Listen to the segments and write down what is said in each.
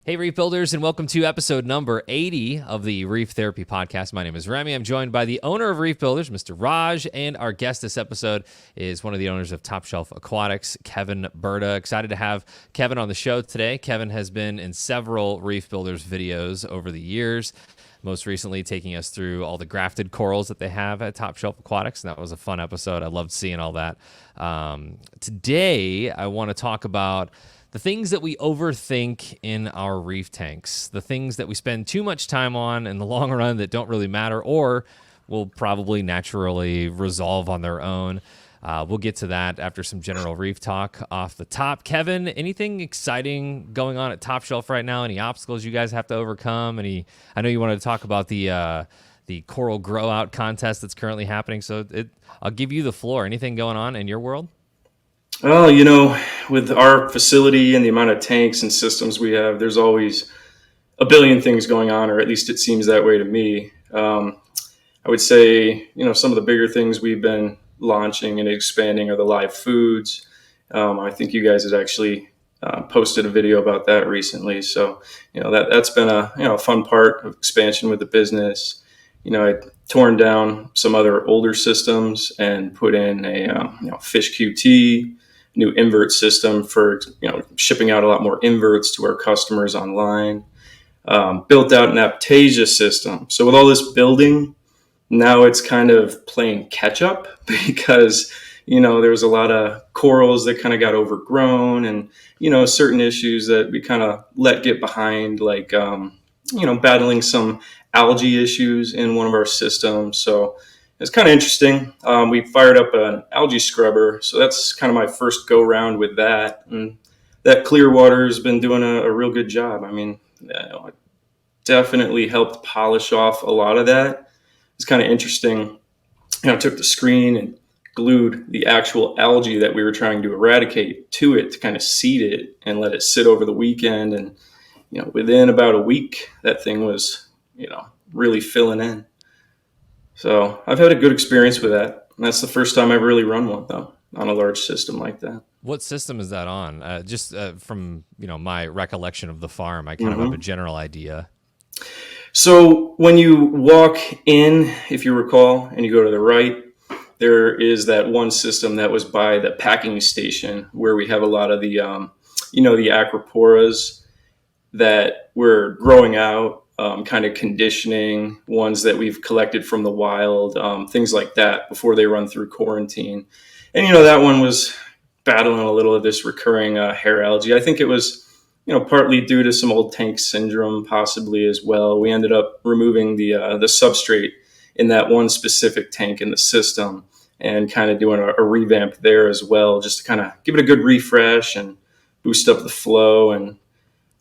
Hey, Reef Builders, and welcome to episode number 80 of the Reef Therapy Podcast. My name is Remy. I'm joined by the owner of Reef Builders, Mr. Raj, and our guest this episode is one of the owners of Top Shelf Aquatics, Kevin Berta. Excited to have Kevin on the show today. Kevin has been in several Reef Builders videos over the years, most recently taking us through all the grafted corals that they have at Top Shelf Aquatics, and that was a fun episode. I loved seeing all that. Today, I want to talk about the things that we overthink in our reef tanks, the things that we spend too much time on in the long run that don't really matter or will probably naturally resolve on their own. We'll get to that after some general reef talk off the top. Kevin, anything exciting going on at Top Shelf right now? Any obstacles you guys have to overcome? I know you wanted to talk about the coral grow out contest that's currently happening. So I'll give you the floor. Anything going on in your world? Well, with our facility and the amount of tanks and systems we have, there's always a billion things going on, or at least it seems that way to me. I would say, some of the bigger things we've been launching and expanding are the live foods. I think you guys had actually posted a video about that recently. So, that's been a fun part of expansion with the business. I torn down some other older systems and put in a fish QT, new invert system for shipping out a lot more inverts to our customers online. Built out an Aptasia system. So with all this building, now it's kind of playing catch up because there was a lot of corals that kind of got overgrown and certain issues that we kind of let get behind, like battling some algae issues in one of our systems. So it's kind of interesting. We fired up an algae scrubber, so that's kind of my first go round with that. And that clear water has been doing a real good job. I mean, it definitely helped polish off a lot of that. It's kind of interesting. I took the screen and glued the actual algae that we were trying to eradicate to it to kind of seed it and let it sit over the weekend. And within about a week, that thing was really filling in. So I've had a good experience with that. And that's the first time I've really run one, though, on a large system like that. What system is that on? Just from my recollection of the farm, I kind of have a general idea. So when you walk in, if you recall, and you go to the right, there is that one system that was by the packing station where we have a lot of the, the acroporas that we're growing out. Kind of conditioning, ones that we've collected from the wild, things like that before they run through quarantine. And, that one was battling a little of this recurring hair algae. I think it was, partly due to some old tank syndrome, possibly as well. We ended up removing the substrate in that one specific tank in the system and kind of doing a revamp there as well, just to kind of give it a good refresh and boost up the flow and,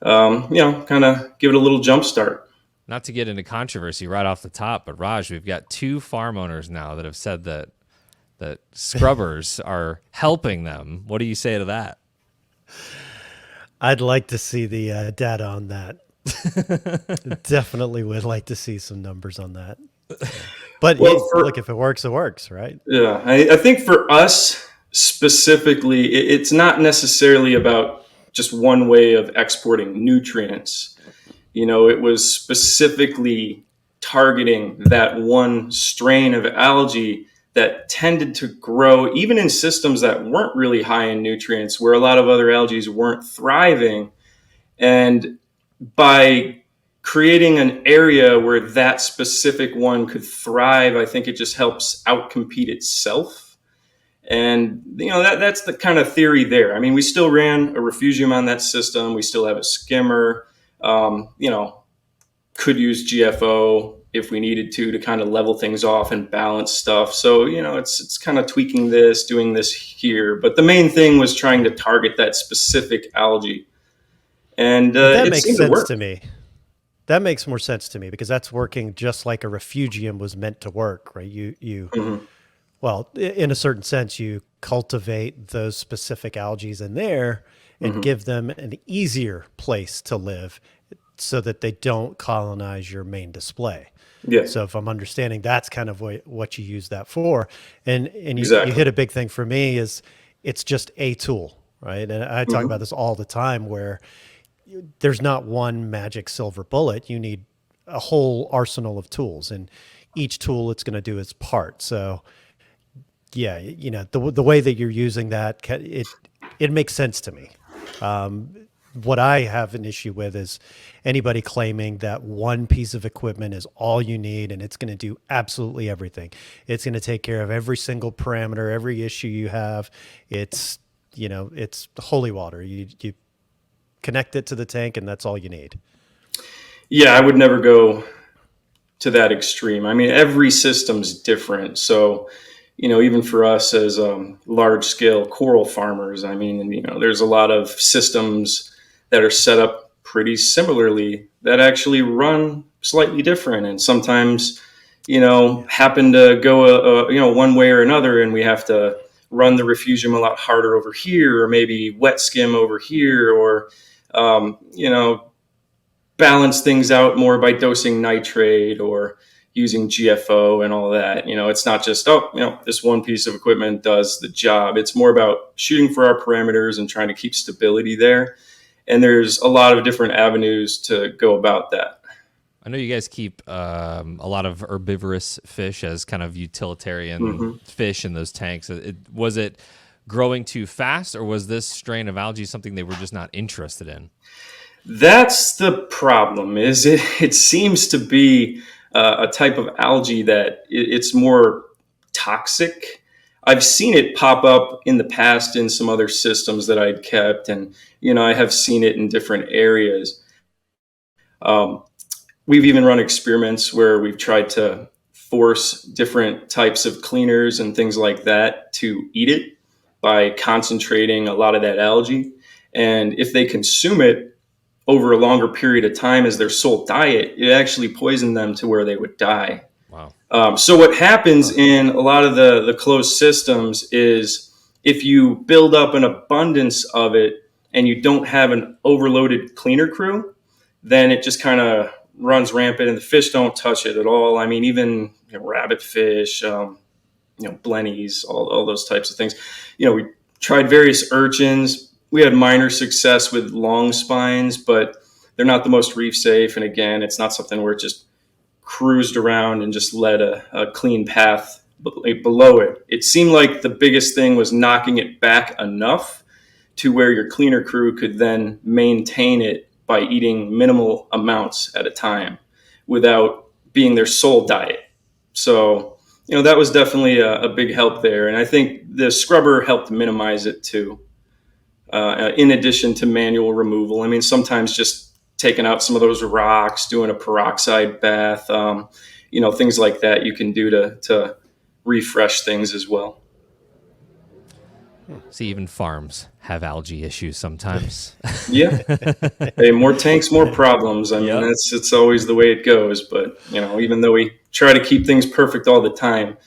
kind of give it a little jump start. Not to get into controversy right off the top, but Raj, we've got two farm owners now that have said that scrubbers are helping them. What do you say to that? I'd like to see the data on that. Definitely would like to see some numbers on that. But look, if it works, it works, right? Yeah, I think for us specifically, it's not necessarily about just one way of exporting nutrients. It was specifically targeting that one strain of algae that tended to grow even in systems that weren't really high in nutrients, where a lot of other algae weren't thriving. And by creating an area where that specific one could thrive, I think it just helps outcompete itself. And, that's the kind of theory there. I mean, we still ran a refugium on that system. We still have a skimmer. Could use GFO if we needed to kind of level things off and balance stuff. So, it's kind of tweaking this, doing this here. But the main thing was trying to target that specific algae. And that makes sense to me. That makes more sense to me because that's working just like a refugium was meant to work, right? Well, in a certain sense, you cultivate those specific algae in there and give them an easier place to live so that they don't colonize your main display. Yeah. So if I'm understanding, that's kind of what you use that for. And Exactly. you hit a big thing for me is it's just a tool, right? And I talk about this all the time where there's not one magic silver bullet. You need a whole arsenal of tools, and each tool it's going to do its part. So yeah, the way that you're using that, it makes sense to me. What I have an issue with is anybody claiming that one piece of equipment is all you need and it's going to do absolutely everything. It's going to take care of every single parameter, every issue you have. It's holy water. You connect it to the tank and that's all you need. Yeah, I would never go to that extreme. I mean, every system's different. So, even for us as large scale coral farmers, I mean, there's a lot of systems that are set up pretty similarly that actually run slightly different. And sometimes, happen to go, one way or another, and we have to run the refugium a lot harder over here, or maybe wet skim over here, or, balance things out more by dosing nitrate or using GFO and all that. It's not just, this one piece of equipment does the job. It's more about shooting for our parameters and trying to keep stability there. And there's a lot of different avenues to go about that. I know you guys keep a lot of herbivorous fish as kind of utilitarian fish in those tanks. Was it growing too fast, or was this strain of algae something they were just not interested in? That's the problem. Is it seems to be a type of algae that it's more toxic. I've seen it pop up in the past in some other systems that I'd kept, and I have seen it in different areas. We've even run experiments where we've tried to force different types of cleaners and things like that to eat it by concentrating a lot of that algae. And if they consume it over a longer period of time as their sole diet, it actually poisoned them to where they would die. Wow. So what happens in a lot of the closed systems is if you build up an abundance of it and you don't have an overloaded cleaner crew, then it just kind of runs rampant and the fish don't touch it at all. I mean, even rabbit fish, blennies, all those types of things. We tried various urchins. We had minor success with long spines, but they're not the most reef safe. And again, it's not something where it just cruised around and just led a clean path below it. It seemed like the biggest thing was knocking it back enough to where your cleaner crew could then maintain it by eating minimal amounts at a time without being their sole diet. So, that was definitely a big help there. And I think the scrubber helped minimize it too. In addition to manual removal. I mean, sometimes just taking out some of those rocks, doing a peroxide bath, things like that you can do to refresh things as well. See, even farms have algae issues sometimes. Yeah. Hey, more tanks, more problems. I mean, it's always the way it goes. But, even though we try to keep things perfect all the time,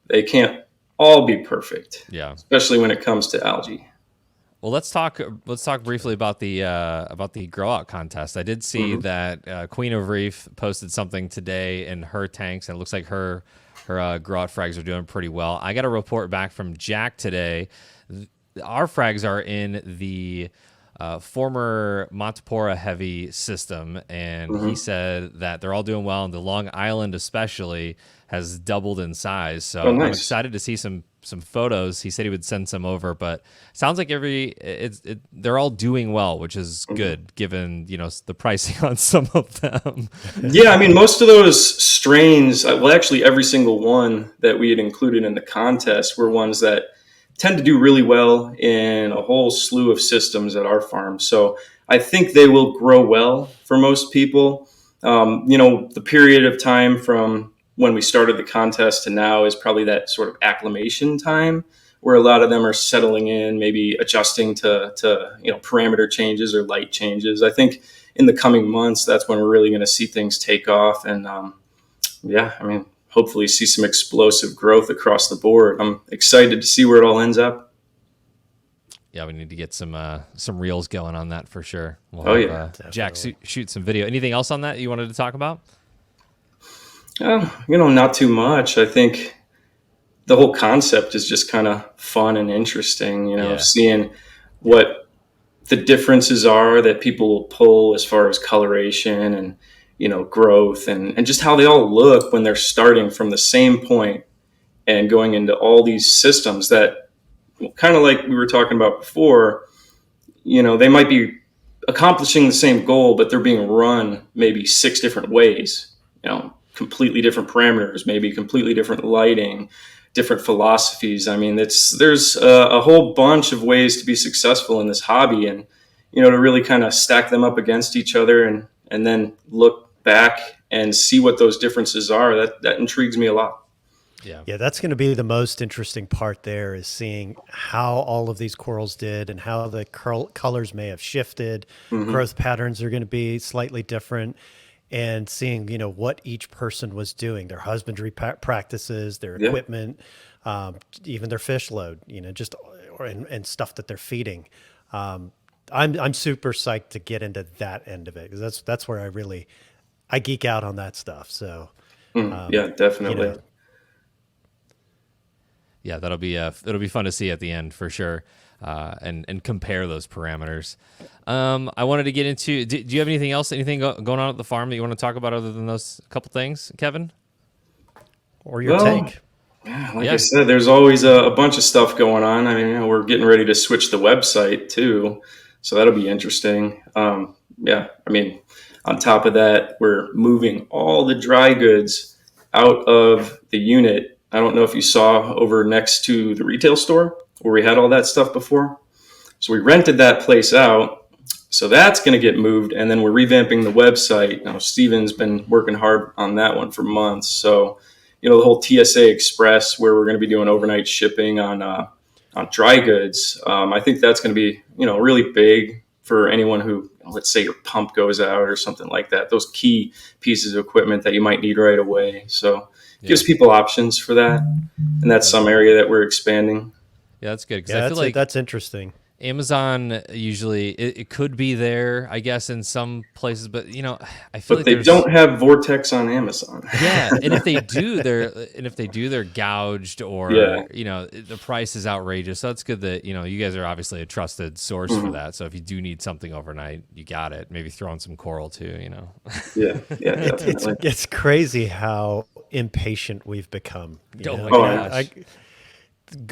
they can't all be perfect. Yeah. Especially when it comes to algae. Well, let's talk briefly about the grow out contest. I did see that Queen of Reef posted something today in her tanks, and it looks like her grow out frags are doing pretty well. I got a report back from Jack today. Our frags are in the former Montepora heavy system, and he said that they're all doing well, and the Long Island especially has doubled in size. So nice. I'm excited to see some photos. He said he would send some over, but sounds like they're all doing well, which is good given, the pricing on some of them. Yeah. I mean, most of those strains, well, actually every single one that we had included in the contest were ones that tend to do really well in a whole slew of systems at our farm. So I think they will grow well for most people. The period of time from when we started the contest to now is probably that sort of acclimation time where a lot of them are settling in, maybe adjusting to parameter changes or light changes. I think in the coming months, that's when we're really going to see things take off. And hopefully see some explosive growth across the board. I'm excited to see where it all ends up. Yeah, we need to get some reels going on that for sure. We'll have Jack shoot some video. Anything else on that you wanted to talk about? Not too much. I think the whole concept is just kind of fun and interesting, seeing what the differences are that people will pull as far as coloration and, growth and just how they all look when they're starting from the same point and going into all these systems that, kind of like we were talking about before, they might be accomplishing the same goal, but they're being run maybe 6 different ways, completely different parameters, maybe completely different lighting, different philosophies. I mean, there's a whole bunch of ways to be successful in this hobby, and, to really kind of stack them up against each other and then look back and see what those differences are. That intrigues me a lot. Yeah, that's going to be the most interesting part there, is seeing how all of these corals did and how the colors may have shifted. Growth patterns are going to be slightly different, and seeing, what each person was doing, their husbandry practices, their equipment, even their fish load, and stuff that they're feeding. I'm super psyched to get into that end of it, because that's where I geek out on that stuff. So yeah, definitely. Yeah, it'll be fun to see at the end for sure, and compare those parameters. I wanted to get into. Do you have anything else? Anything going on at the farm that you want to talk about other than those couple things, Kevin? Or your take? Yeah, I said, there's always a bunch of stuff going on. I mean, we're getting ready to switch the website too, so that'll be interesting. I mean, on top of that, we're moving all the dry goods out of the unit. I don't know if you saw over next to the retail store where we had all that stuff before. So we rented that place out. So that's going to get moved. And then we're revamping the website. Now, Steven's been working hard on that one for months. So, the whole TSA Express, where we're going to be doing overnight shipping on dry goods. I think that's going to be, really big for anyone who, let's say your pump goes out or something like that. Those key pieces of equipment that you might need right away. So gives people options for that, and that's some area that we're expanding. Yeah, that's good, because I feel like that's interesting. Amazon usually it could be there, I guess, in some places, but I feel like they don't have Vortex on Amazon. Yeah, and if they do, they're gouged, or the price is outrageous. So it's good that you guys are obviously a trusted source for that. So if you do need something overnight, you got it. Maybe throw in some coral too. Yeah, definitely. It's crazy how impatient we've become. Oh my gosh.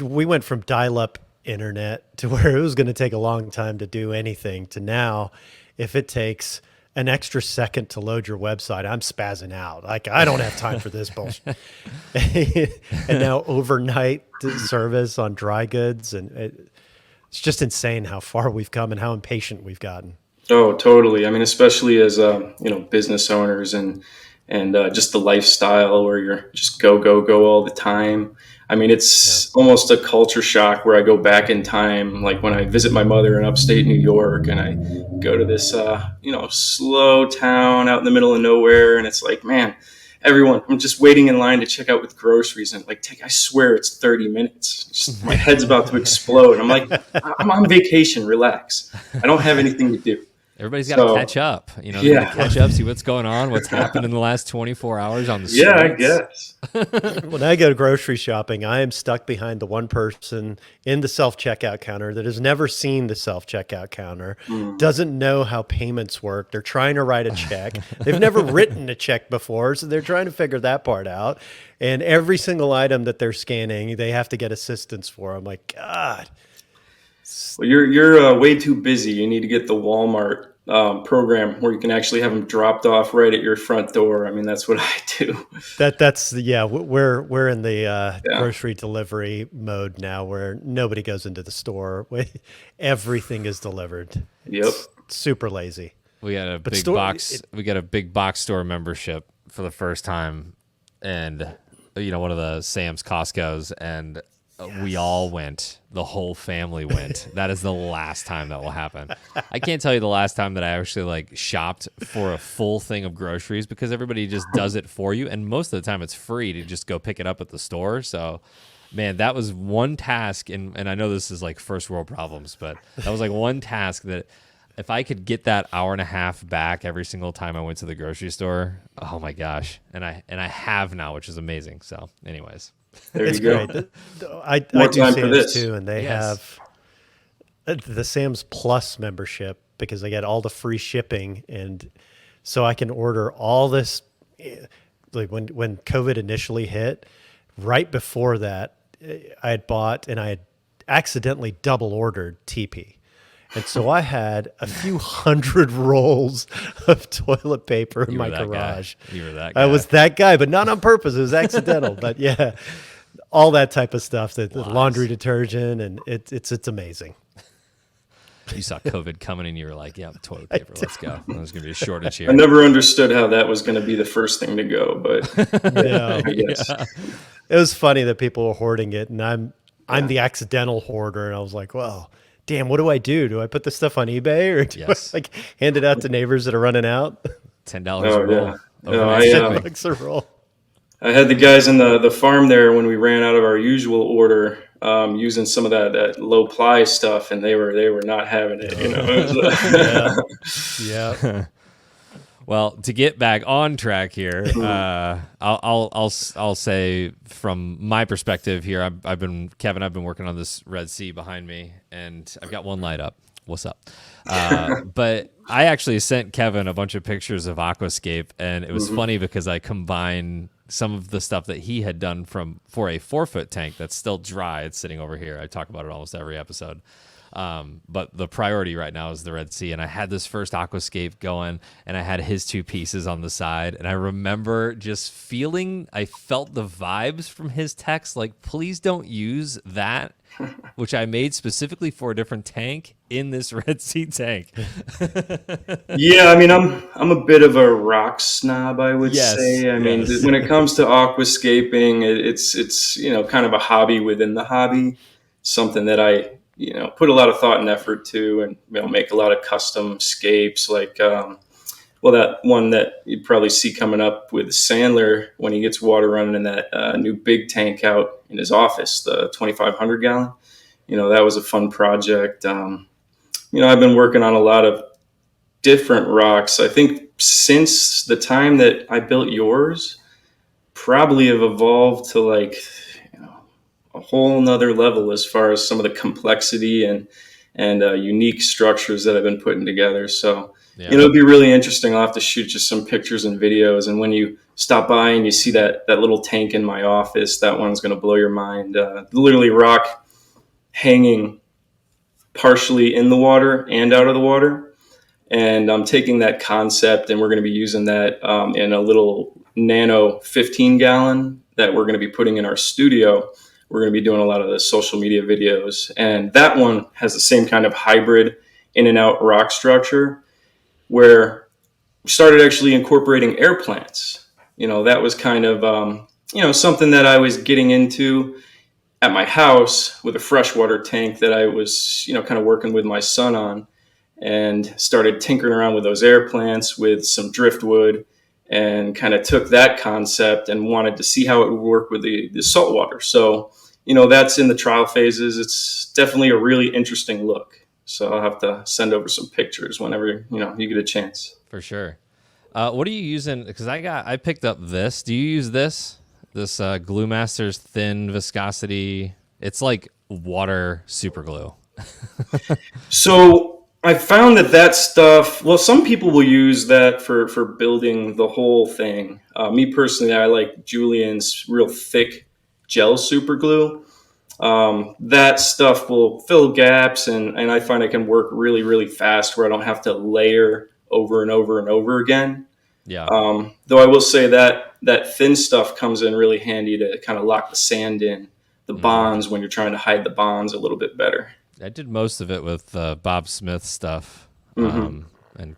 We went from dial-up internet to where it was going to take a long time to do anything, to now, if it takes an extra second to load your website, I'm spazzing out. Like, I don't have time for this bullshit. And now overnight service on dry goods, and it's just insane how far we've come and how impatient we've gotten. Oh, totally. I mean, especially as business owners and just the lifestyle where you're just go all the time. I mean, it's almost a culture shock where I go back in time, like when I visit my mother in upstate New York, and I go to this, slow town out in the middle of nowhere, and it's like, man, I'm just waiting in line to check out with groceries, and I swear it's 30 minutes. Just, my head's about to explode. I'm like, I'm on vacation, relax. I don't have anything to do. Everybody's got to catch up, they gotta catch up, see what's going on, what's happened in the last 24 hours on the streets. Yeah, I guess. When I go grocery shopping, I am stuck behind the one person in the self-checkout counter that has never seen the self-checkout counter, doesn't know how payments work. They're trying to write a check. They've never written a check before, so they're trying to figure that part out. And every single item that they're scanning, they have to get assistance for. I'm like, God. Well, you're way too busy. You need to get the Walmart program where you can actually have them dropped off right at your front door. I mean, that's what I do. We're in the grocery delivery mode now, where nobody goes into the store. Everything is delivered. Yep. It's super lazy. We got a big box. We got a big box store membership for the first time, and one of the Sam's Costco's, and we all went. The whole family went. That is the last time that will happen. I can't tell you the last time that I actually shopped for a full thing of groceries, because everybody just does it for you, and most of the time it's free to just go pick it up at the store. So, man, that was one task, and I know this is first world problems, but that was one task that if I could get that hour and a half back every single time I went to the grocery store, oh my gosh. And I have now, which is amazing. So anyways. There you go. I do Sam's too, and they have the Sam's Plus membership because I get all the free shipping, and so I can order all this. Like when COVID initially hit, right before that, I had bought and I had accidentally double ordered TP. And so I had a few hundred rolls of toilet paper in my garage. You were that guy. I was that guy, but not on purpose. It was accidental. But yeah, all that type of stuff, the laundry detergent, and it's amazing. You saw COVID coming and you were like, yeah, toilet paper, let's go. There's going to be a shortage here. I never understood how that was going to be the first thing to go, but No. I guess. It was funny that people were hoarding it, and I'm the accidental hoarder, and I was like, well, damn, what do I do? Do I put this stuff on eBay, or do I like hand it out to neighbors that are running out? $10 a roll. Yeah. No, $10 a roll. I had the guys in the farm there when we ran out of our usual order, using some of that low ply stuff, and they were not having it. You know. Yeah. Well, to get back on track here, I'll say from my perspective here, I've been working on this Red Sea behind me, and I've got one light up. What's up? But I actually sent Kevin a bunch of pictures of Aquascape, and it was funny because I combined some of the stuff that he had done for a 4-foot tank that's still dry. It's sitting over here. I talk about it almost every episode. But the priority right now is the Red Sea. And I had this first Aquascape going, and I had his 2 pieces on the side. And I remember just I felt the vibes from his text, like, please don't use that, which I made specifically for a different tank in this Red Sea tank. Yeah, I mean, I'm a bit of a rock snob, I would say. I mean, when it comes to aquascaping, it's kind of a hobby within the hobby, something that I put a lot of thought and effort to, and make a lot of custom scapes, like that one that you'd probably see coming up with Sandler when he gets water running in that new big tank out in his office, the 2,500 gallon. That was a fun project. I've been working on a lot of different rocks. I think since the time that I built yours, probably have evolved to a whole nother level as far as some of the complexity and unique structures that I've been putting together. So, it'll be really interesting. I'll have to shoot you some pictures and videos. And when you stop by and you see that little tank in my office, that one's going to blow your mind. Literally rock hanging partially in the water and out of the water. And I'm taking that concept, and we're going to be using that in a little nano 15 gallon that we're going to be putting in our studio. We're going to be doing a lot of the social media videos. And that one has the same kind of hybrid in and out rock structure, where we started actually incorporating air plants. That was kind of, something that I was getting into at my house with a freshwater tank that I was, kind of working with my son on, and started tinkering around with those air plants with some driftwood, and kind of took that concept and wanted to see how it would work with the salt water. So, that's in the trial phases. It's definitely a really interesting look. So I'll have to send over some pictures whenever, you get a chance. For sure. What are you using? Because I picked up this. Do you use this Glue Masters thin viscosity? It's like water super glue. So I found that stuff, well, some people will use that for building the whole thing. Me personally, I like Julian's real thick gel super glue. That stuff will fill gaps, and I find I can work really, really fast where I don't have to layer over and over and over again. Yeah. Though I will say that thin stuff comes in really handy to kind of lock the sand in, the bonds, when you're trying to hide the bonds a little bit better. I did most of it with Bob Smith stuff, and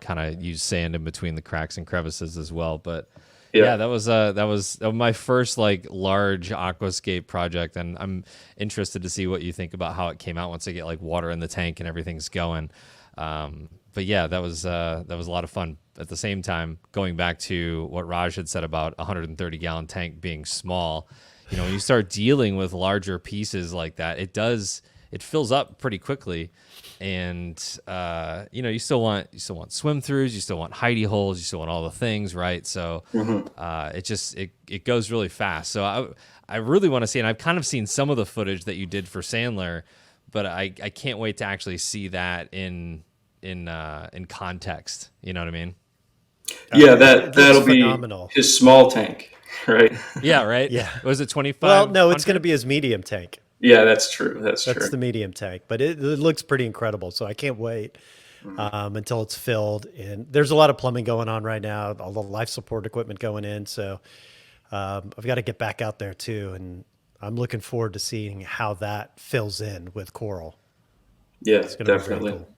kind of used sand in between the cracks and crevices as well. But yeah, that was my first large aquascape project, and I'm interested to see what you think about how it came out once I get water in the tank and everything's going. But yeah, that was a lot of fun. At the same time, going back to what Raj had said about a 130 gallon tank being small, when you start dealing with larger pieces like that, it fills up pretty quickly. And you still want swim throughs, you still want hidey holes, you still want all the things, right? So it goes really fast. So I really want to see, and I've kind of seen some of the footage that you did for Sandler, but I can't wait to actually see that in context. You know what I mean? Yeah, It looks that'll be phenomenal. his small tank, right? Yeah, right. Yeah. Was it 25? Well, no, it's going to be his medium tank. Yeah, that's true. That's That's true. the medium tank, but it looks pretty incredible. So I can't wait until it's filled. And there's a lot of plumbing going on right now, all the life support equipment going in. So I've got to get back out there too. And I'm looking forward to seeing how that fills in with coral. Yeah, It's going to be definitely. very cool.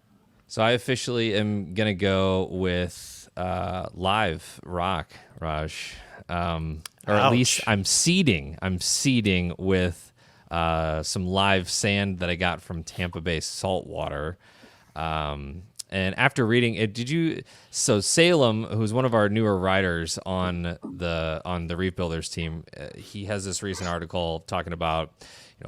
So I officially am gonna go with live rock, Raj, or at least Ouch. I'm seeding. I'm seeding with some live sand that I got from Tampa Bay Saltwater. And after reading it, so Salem, who's one of our newer writers on the Reef Builders team, he has this recent article talking about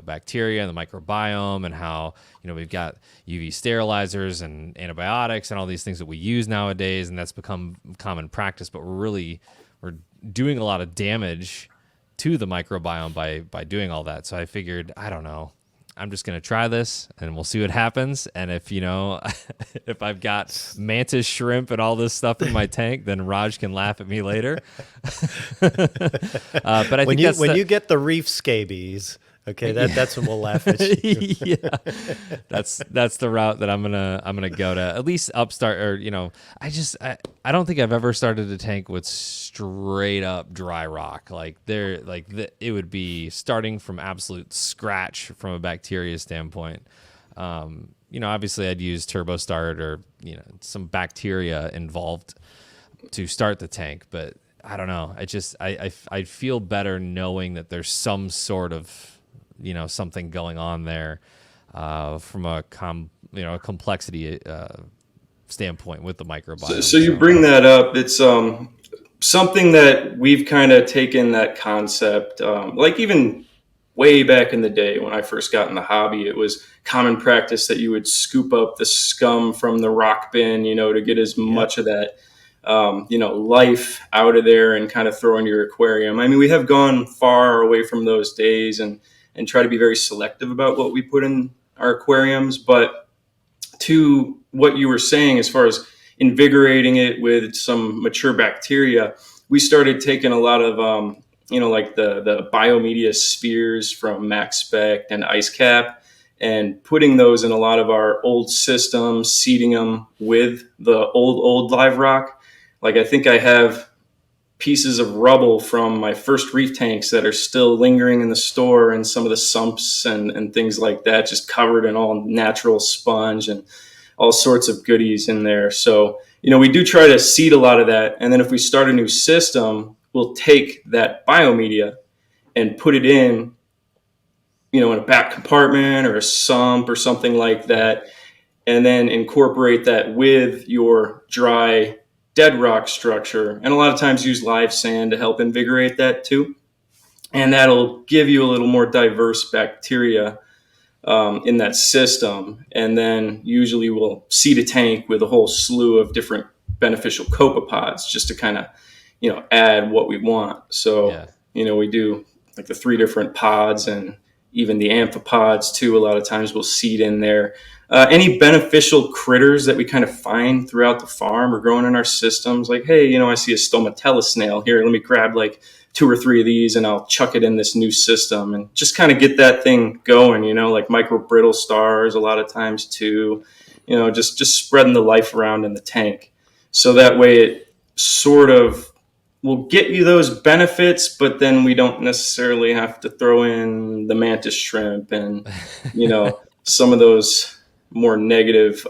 bacteria and the microbiome and how we've got UV sterilizers and antibiotics and all these things that we use nowadays, and that's become common practice. But we're doing a lot of damage to the microbiome by doing all that. So I figured, I don't know, I'm just going to try this and we'll see what happens. And if, if I've got mantis shrimp and all this stuff in my tank, then Raj can laugh at me later. But I When think you get the reef scabies, okay, that's when we'll laugh at you. yeah, that's the route that I'm gonna go to, at least upstart, or I don't think I've ever started a tank with straight up dry rock. It would be starting from absolute scratch from a bacteria standpoint. Obviously I'd use turbo start or some bacteria involved to start the tank, but I don't know. I feel better knowing that there's some sort of something going on there from a complexity standpoint with the microbiome. So you bring that up. It's something that we've kind of taken that concept, like even way back in the day when I first got in the hobby, it was common practice that you would scoop up the scum from the rock bin, to get as much of that, life out of there and kind of throw into your aquarium. I mean, we have gone far away from those days and try to be very selective about what we put in our aquariums. But to what you were saying, as far as invigorating it with some mature bacteria, we started taking a lot of, like the biomedia spheres from MaxSpec and IceCap and putting those in a lot of our old systems, seeding them with the old live rock. Like I think I have pieces of rubble from my first reef tanks that are still lingering in the store, and some of the sumps and things like that, just covered in all natural sponge and all sorts of goodies in there. So, we do try to seed a lot of that. And then if we start a new system, we'll take that biomedia and put it in a back compartment or a sump or something like that, and then incorporate that with your dry dead rock structure, and a lot of times use live sand to help invigorate that too. And that'll give you a little more diverse bacteria in that system. And then usually we'll seed a tank with a whole slew of different beneficial copepods just to kind of, add what we want. So, we do like the 3 different pods and even the amphipods too. A lot of times we'll seed in there. Any beneficial critters that we kind of find throughout the farm or growing in our systems, like, hey, I see a stomatella snail here. Let me grab like 2 or 3 of these and I'll chuck it in this new system and just kind of get that thing going, like micro brittle stars a lot of times too, just spreading the life around in the tank. So that way it sort of will get you those benefits, but then we don't necessarily have to throw in the mantis shrimp and, some of those more negative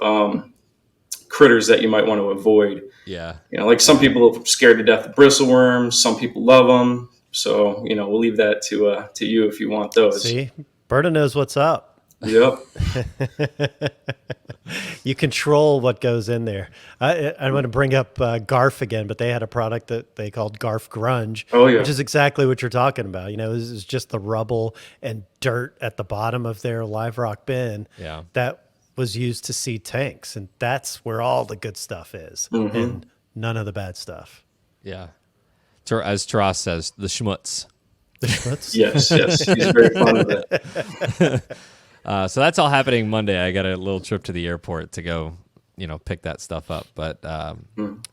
critters that you might want to avoid. Yeah. Like some people are scared to death of bristleworms. Some people love them. So, we'll leave that to you if you want those. See, Berta knows what's up. Yep. You control what goes in there. I want to bring up Garf again, but they had a product that they called Garf Grunge, which is exactly what you're talking about. This is just the rubble and dirt at the bottom of their live rock bin that was used to seed tanks. And that's where all the good stuff is and none of the bad stuff. Yeah. As Taras says, the schmutz. The schmutz? Yes. He's very fond of it. So that's all happening Monday. I got a little trip to the airport to go, pick that stuff up. But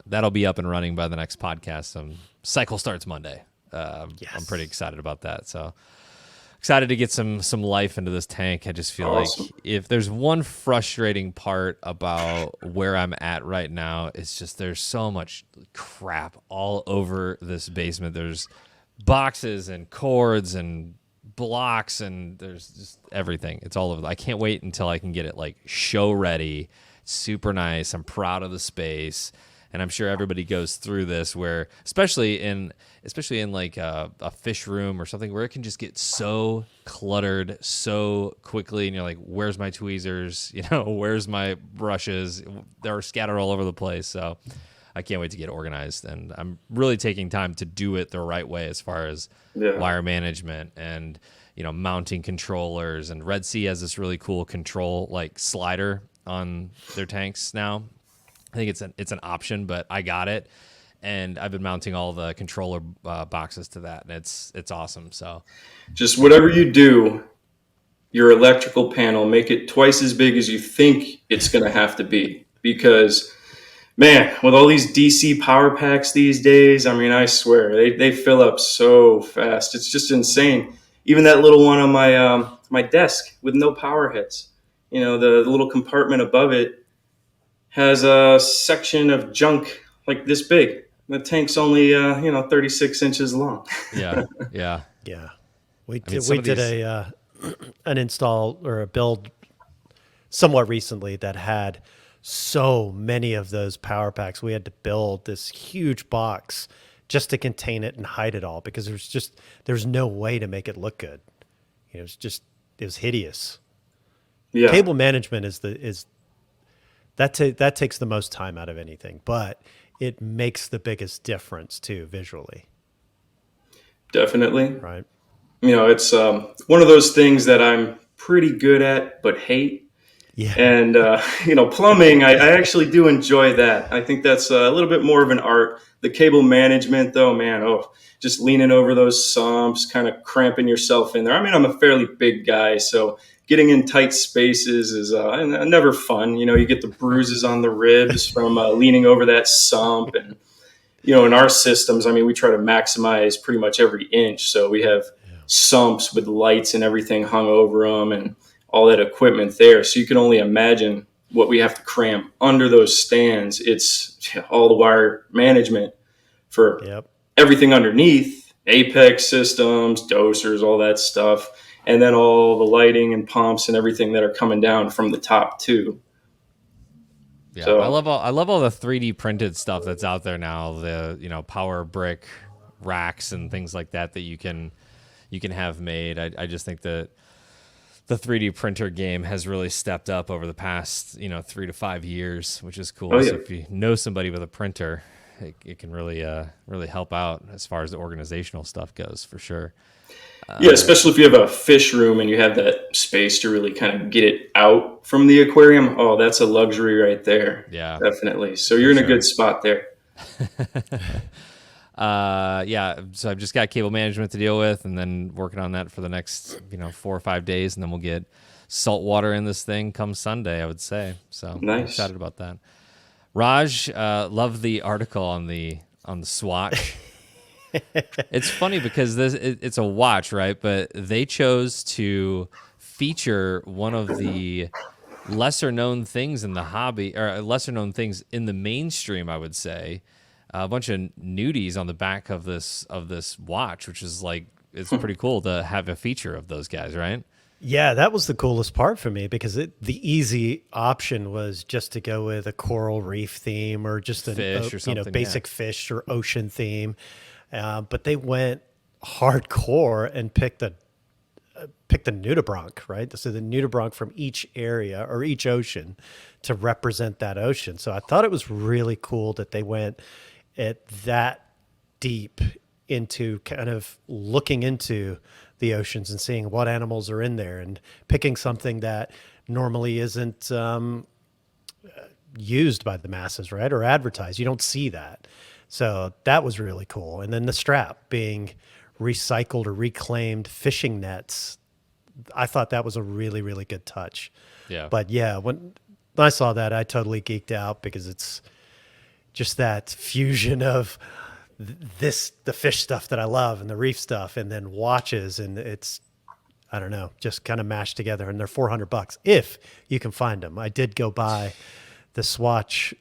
that'll be up and running by the next podcast. Cycle starts Monday. Yes. I'm pretty excited about that. So excited to get some life into this tank. I just feel like if there's one frustrating part about where I'm at right now, it's just there's so much crap all over this basement. There's boxes and cords and blocks and there's just everything. It's all over. I can't wait until I can get it like show ready. Super nice. I'm proud of the space. And I'm sure everybody goes through this where, especially in like a fish room or something where it can just get so cluttered so quickly. And you're like, where's my tweezers? Where's my brushes? They're scattered all over the place. So I can't wait to get organized. And I'm really taking time to do it the right way as far as wire management and, mounting controllers. And Red Sea has this really cool control like slider on their tanks now. I think it's an option, but I got it, and I've been mounting all the controller boxes to that, and it's awesome. So, just whatever you do, your electrical panel, make it twice as big as you think it's going to have to be. Because, man, with all these DC power packs these days, I mean, I swear they fill up so fast. It's just insane. Even that little one on my desk with no power heads, the little compartment above it has a section of junk like this big. The tank's only 36 inches long. Yeah. We did an install or a build somewhat recently that had so many of those power packs. We had to build this huge box just to contain it and hide it all because there's no way to make it look good. It was hideous. Yeah. Cable management that takes the most time out of anything, but it makes the biggest difference too visually. Definitely. Right. It's one of those things that I'm pretty good at but hate. Yeah. And plumbing, I actually do enjoy that. I think that's a little bit more of an art. The cable management, though, man, just leaning over those sumps, kind of cramping yourself in there. I mean, I'm a fairly big guy, so getting in tight spaces is never fun. You get the bruises on the ribs from leaning over that sump. And, in our systems, I mean, we try to maximize pretty much every inch. So we have sumps with lights and everything hung over them and all that equipment there. So you can only imagine what we have to cram under those stands. It's all the wire management for everything underneath, apex systems, dosers, all that stuff. And then all the lighting and pumps and everything that are coming down from the top too. Yeah, so, I love all the 3D printed stuff that's out there now. The power brick racks and things like that you can have made. I just think that the 3D printer game has really stepped up over the past 3 to 5 years, which is cool. So if you know somebody with a printer, it can really help out as far as the organizational stuff goes, for sure. Especially if you have a fish room and you have that space to really kind of get it out from the aquarium. Oh, that's a luxury right there. Yeah, definitely. So you're in a good spot there. So I've just got cable management to deal with and then working on that for the next 4 or 5 days, and then we'll get salt water in this thing come Sunday, I would say. So nice. I'm excited about that. Raj, love the article on the swatch. It's funny because it's a watch, right? But they chose to feature one of the lesser known things in the hobby, or lesser known things in the mainstream, I would say. A bunch of nudies on the back of this watch, which is like, it's pretty cool to have a feature of those guys, right? Yeah, that was the coolest part for me because the easy option was just to go with a coral reef theme or just a fish or something, basic fish or ocean theme. But they went hardcore and picked the nudibranch, right? So the nudibranch from each area or each ocean to represent that ocean. So I thought it was really cool that they went at that deep into kind of looking into the oceans and seeing what animals are in there and picking something that normally isn't used by the masses, right? Or advertised. You don't see that. So that was really cool. And then the strap being recycled or reclaimed fishing nets I thought that was a really, really good touch. Yeah. But yeah, when I saw that, I totally geeked out because it's just that fusion of the fish stuff that I love and the reef stuff, and then watches, and it's, I don't know, just kind of mashed together. And they're $400 if you can find them. I did go by the Swatch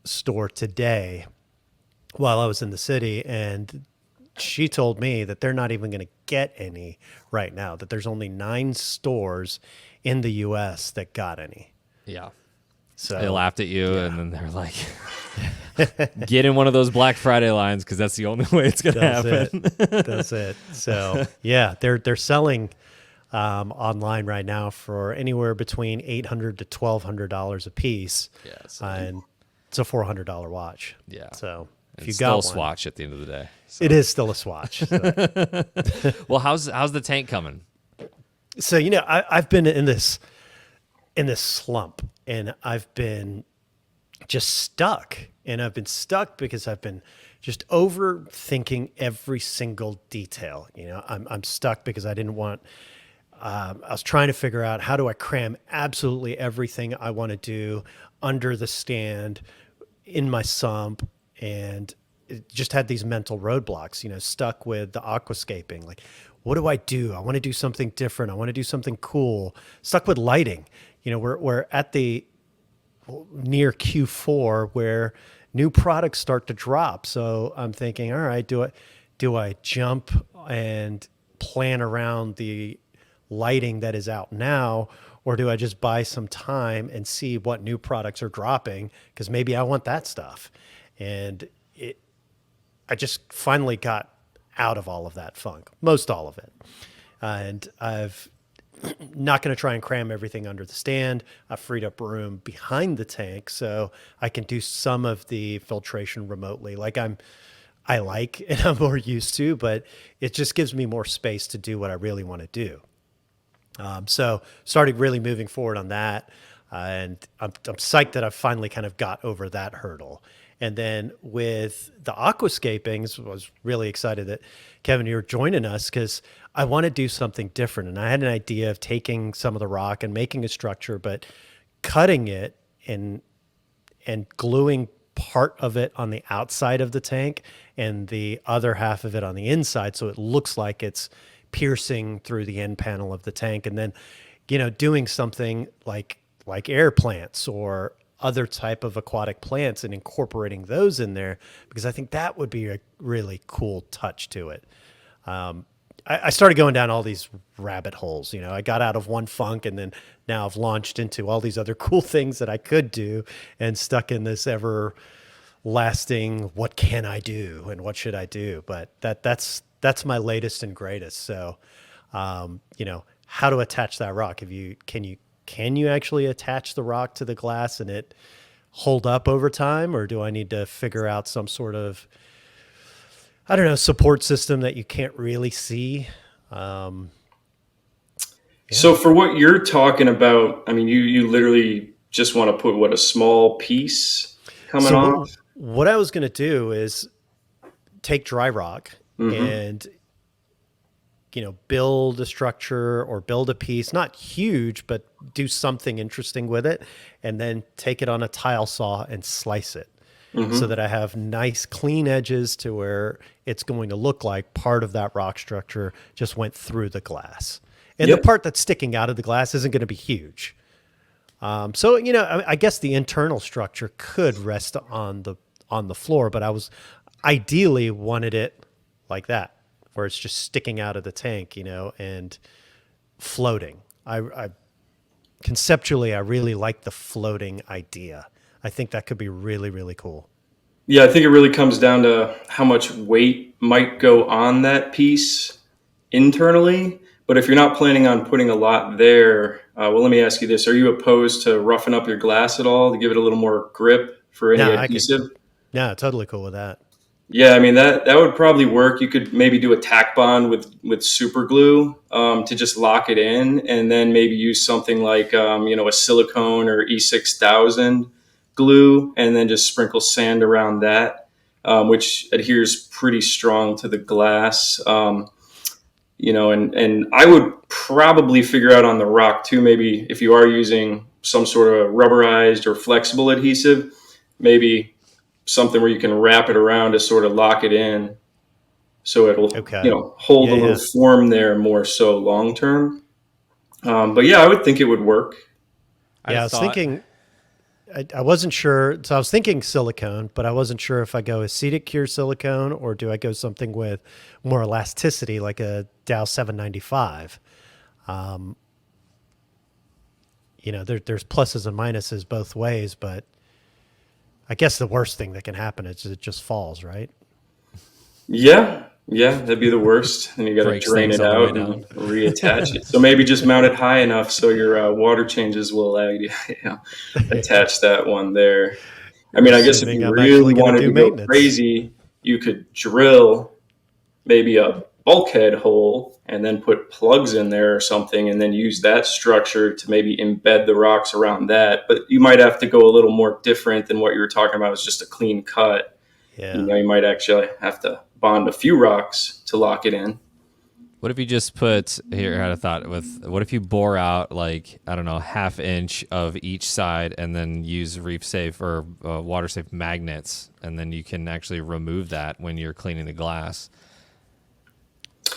store today while I was in the city, and she told me that they're not even going to get any right now, that there's only 9 stores in the US that got any. Yeah. So They laughed at you, and then they're like, get in one of those Black Friday lines because that's the only way it's going to happen. That's it. So yeah, they're selling online right now for anywhere between $800 to $1,200 a piece. Yeah, so- and it's a $400 watch. Yeah. So if It's you still got a one, Swatch at the end of the day. it is still a Swatch. So, Well, how's the tank coming? so I've been in this slump, and I've been just stuck. And I've been stuck because I've been just overthinking every single detail. I'm stuck because I didn't want. I was trying to figure out, how do I cram absolutely everything I want to do under the stand in my sump, and it just had these mental roadblocks. Stuck with the aquascaping. Like, what do I do? I want to do something different. I want to do something cool. Stuck with lighting. We're at the near Q4 where new products start to drop. So I'm thinking, all right, do I jump and plan around the lighting that is out now, or do I just buy some time and see what new products are dropping? Because maybe I want that stuff. And I just finally got out of all of that funk, most all of it. And I've not going to try and cram everything under the stand. I've freed up room behind the tank so I can do some of the filtration remotely, like I like and I'm more used to, but it just gives me more space to do what I really want to do. So started really moving forward on that, and I'm psyched that I've finally kind of got over that hurdle. And then with the aquascapings, I was really excited that Kevin, you're joining us, because I want to do something different. And I had an idea of taking some of the rock and making a structure, but cutting it and gluing part of it on the outside of the tank and the other half of it on the inside, so it looks like it's piercing through the end panel of the tank. And then, doing something like air plants or other type of aquatic plants and incorporating those in there, because I think that would be a really cool touch to it. I started going down all these rabbit holes. I got out of one funk, and then now I've launched into all these other cool things that I could do, and stuck in this ever lasting, what can I do and what should I do? But that's my latest and greatest. So, how to attach that rock? Can you actually attach the rock to the glass and it hold up over time? Or do I need to figure out some sort of, I don't know, support system that you can't really see? So for what you're talking about, I mean, you literally just want to put a small piece coming So off? what I was going to do is take dry rock and, build a structure or build a piece, not huge, but do something interesting with it, and then take it on a tile saw and slice it so that I have nice clean edges to where it's going to look like part of that rock structure just went through the glass. And the part that's sticking out of the glass isn't going to be huge. So, I guess the internal structure could rest on the floor, but I was ideally wanted it like that, where it's just sticking out of the tank, and floating. I conceptually, I really like the floating idea. I think that could be really, really cool. Yeah, I think it really comes down to how much weight might go on that piece internally. But if you're not planning on putting a lot there, well, let me ask you this. Are you opposed to roughing up your glass at all to give it a little more grip for any adhesive? Yeah, totally cool with that. Yeah, I mean, that would probably work. You could maybe do a tack bond with super glue to just lock it in, and then maybe use something like, a silicone or E6000 glue, and then just sprinkle sand around that, which adheres pretty strong to the glass. and I would probably figure out on the rock too, maybe if you are using some sort of rubberized or flexible adhesive, maybe something where you can wrap it around to sort of lock it in so it'll, Okay. hold Yeah, a little yeah. form there more so long term. But yeah, I would think it would work. I Yeah, I just was thought, thinking, I wasn't sure. So I was thinking silicone, but I wasn't sure if I go acetic cure silicone or do I go something with more elasticity like a Dow 795. There's pluses and minuses both ways, but I guess the worst thing that can happen is it just falls, right? Yeah, that'd be the worst. And you got to breaks drain things it on the way out down. and reattach it. So maybe just mount it high enough so your water changes will attach that one there. I You're mean, I guess if assuming you I'm really actually going to wanted do to go maintenance. crazy, you could drill maybe a bulkhead hole and then put plugs in there or something and then use that structure to maybe embed the rocks around that. But you might have to go a little more different than what you were talking about. It's just a clean cut. Yeah. You might actually have to bond a few rocks to lock it in. What if you just put here? I had a thought with what if you bore out like I don't know half inch of each side and then use reef safe or water safe magnets, and then you can actually remove that when you're cleaning the glass.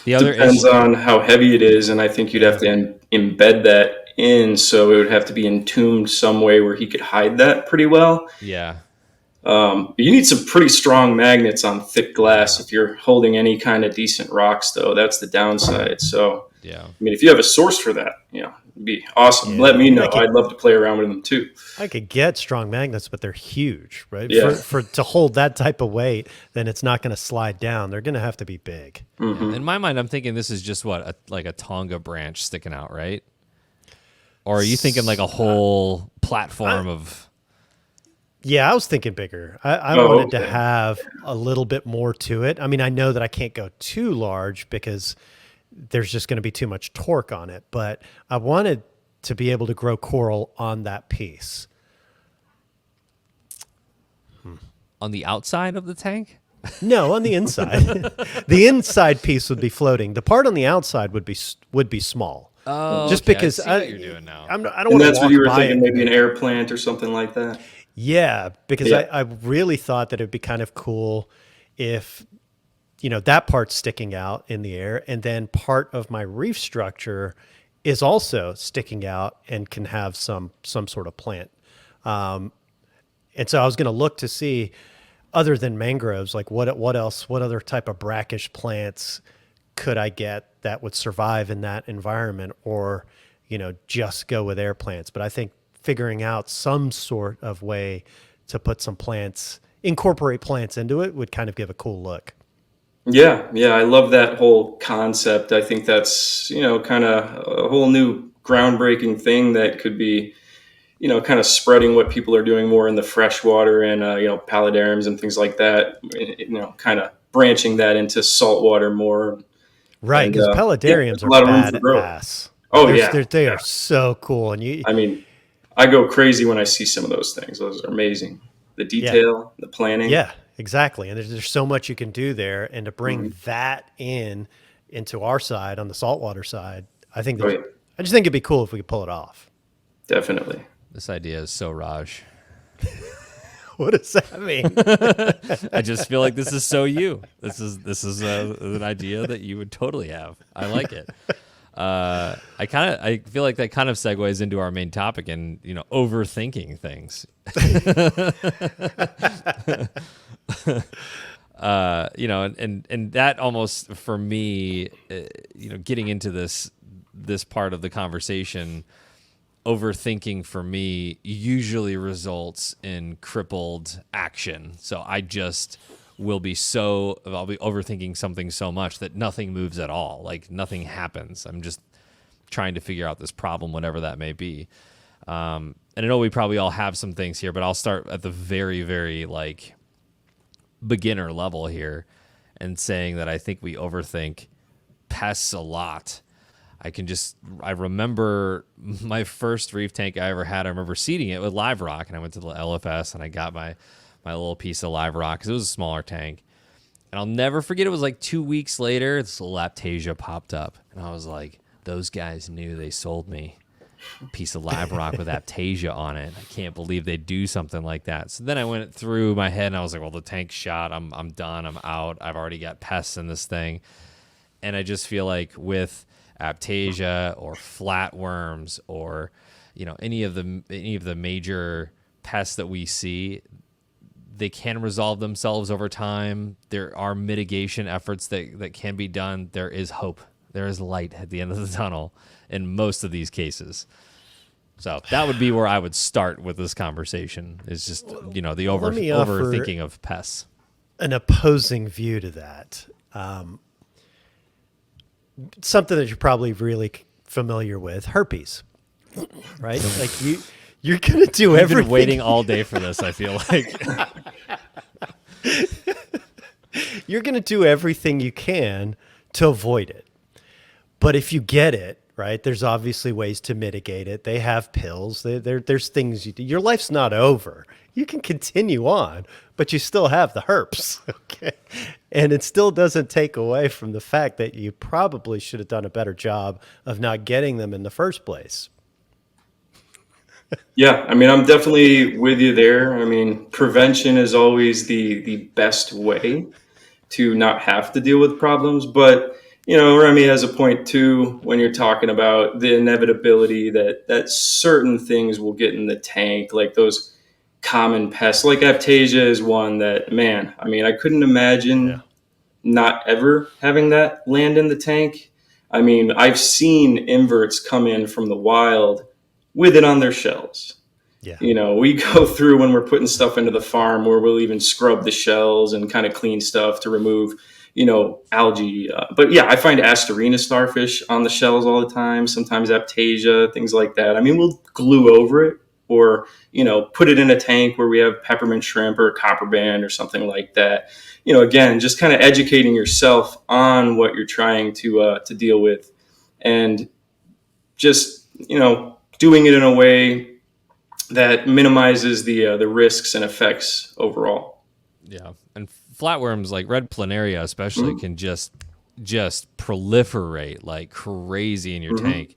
The other Depends issue, on how heavy it is, and I think you'd have to embed that in, so it would have to be entombed some way where he could hide that pretty well. yeah, You need some pretty strong magnets on thick glass yeah, if you're holding any kind of decent rocks, though. That's the downside. So, yeah. I mean, if you have a source for that, it'd be awesome. Yeah. Let me I mean, know. I'd love to play around with them too. I could get strong magnets, but they're huge, right? Yeah. For to hold that type of weight, then it's not going to slide down. They're going to have to be big. Mm-hmm. In my mind, I'm thinking this is just like a Tonga branch sticking out, right? Or are you thinking like a whole platform of? Yeah, I was thinking bigger. I Oh, wanted to okay. have a little bit more to it. I mean, I know that I can't go too large because there's just going to be too much torque on it, but I wanted to be able to grow coral on that piece. On the outside of the tank? No, on the inside. The inside piece would be floating. The part on the outside would be small. Oh, Just okay, because I see what you're doing now. I don't And want to that's what walk you were by thinking, it. maybe an air plant or something like that. Yeah, because Yeah. I really thought that it'd be kind of cool if, that part's sticking out in the air and then part of my reef structure is also sticking out and can have some sort of plant. And so I was going to look to see, other than mangroves, like what else, what other type of brackish plants could I get that would survive in that environment, or, just go with air plants. But I think figuring out some sort of way to put some plants, incorporate plants into it would kind of give a cool look. Yeah, I love that whole concept. I think that's, kind of a whole new groundbreaking thing that could be, kind of spreading what people are doing more in the freshwater and, paludariums and things like that, kind of branching that into saltwater more. Right, And because yeah, paludariums there's a are lot of room for growth. badass. Oh, yeah. They Yeah. are so cool, and you, I mean, I go crazy when I see some of those things. Those are amazing. The yeah, detail, the planning. yeah, exactly. And there's so much you can do there, and to bring Mhm. that into our side on the saltwater side, Oh, yeah, I just think it'd be cool if we could pull it off. definitely. This idea is so Raj. What does that mean? I just feel like this is so you. This is an idea that you would totally have. I like it. I feel like that kind of segues into our main topic and overthinking things. And that almost for me, getting into this part of the conversation, overthinking for me usually results in crippled action. So I'll be overthinking something so much that nothing moves at all. Like nothing happens. I'm just trying to figure out this problem, whatever that may be. And I know we probably all have some things here, but I'll start at the very, very beginner level here and saying that I think we overthink pests a lot. I remember my first reef tank I ever had. I remember seeding it with live rock, and I went to the LFS and I got my little piece of live rock because it was a smaller tank. And And I'll never forget, it was like 2 weeks later, this little Aptasia popped up. And I was like, those guys knew they sold me a piece of live rock with Aptasia on it. I can't believe they do something like that. So then I went through my head and I was like, well, the tank's shot. I'm done. I'm out. I've already got pests in this thing. And I just feel like with Aptasia or flatworms or, any of the major pests that we see, they can resolve themselves over time. There are mitigation efforts that can be done. There is hope. There is light at the end of the tunnel in most of these cases. So that would be where I would start with this conversation, is just, the overthinking of pests. An opposing view to that. Something that you're probably really familiar with, herpes, right? Like you're going to do everything. I've been waiting all day for this, I feel like. You're going to do everything you can to avoid it. But if you get it, right, there's obviously ways to mitigate it. They have pills. There's things you do. Your life's not over. You can continue on, but you still have the herpes, okay? And it still doesn't take away from the fact that you probably should have done a better job of not getting them in the first place. Yeah, I mean, I'm definitely with you there. I mean, prevention is always the best way to not have to deal with problems. But, Remy has a point too when you're talking about the inevitability that certain things will get in the tank, like those common pests. Like Aptasia is one that, man, I mean, I couldn't imagine not ever having that land in the tank. I mean, I've seen inverts come in from the wild with it on their shells. Yeah. We go through when we're putting stuff into the farm where we'll even scrub the shells and kind of clean stuff to remove, algae. But yeah, I find Asterina starfish on the shells all the time. Sometimes Aptasia, things like that. I mean, we'll glue over it or, put it in a tank where we have peppermint shrimp or copper band or something like that. Again, just kind of educating yourself on what you're trying to deal with, and just, doing it in a way that minimizes the risks and effects overall. Yeah, and flatworms like red planaria especially can just proliferate like crazy in your tank.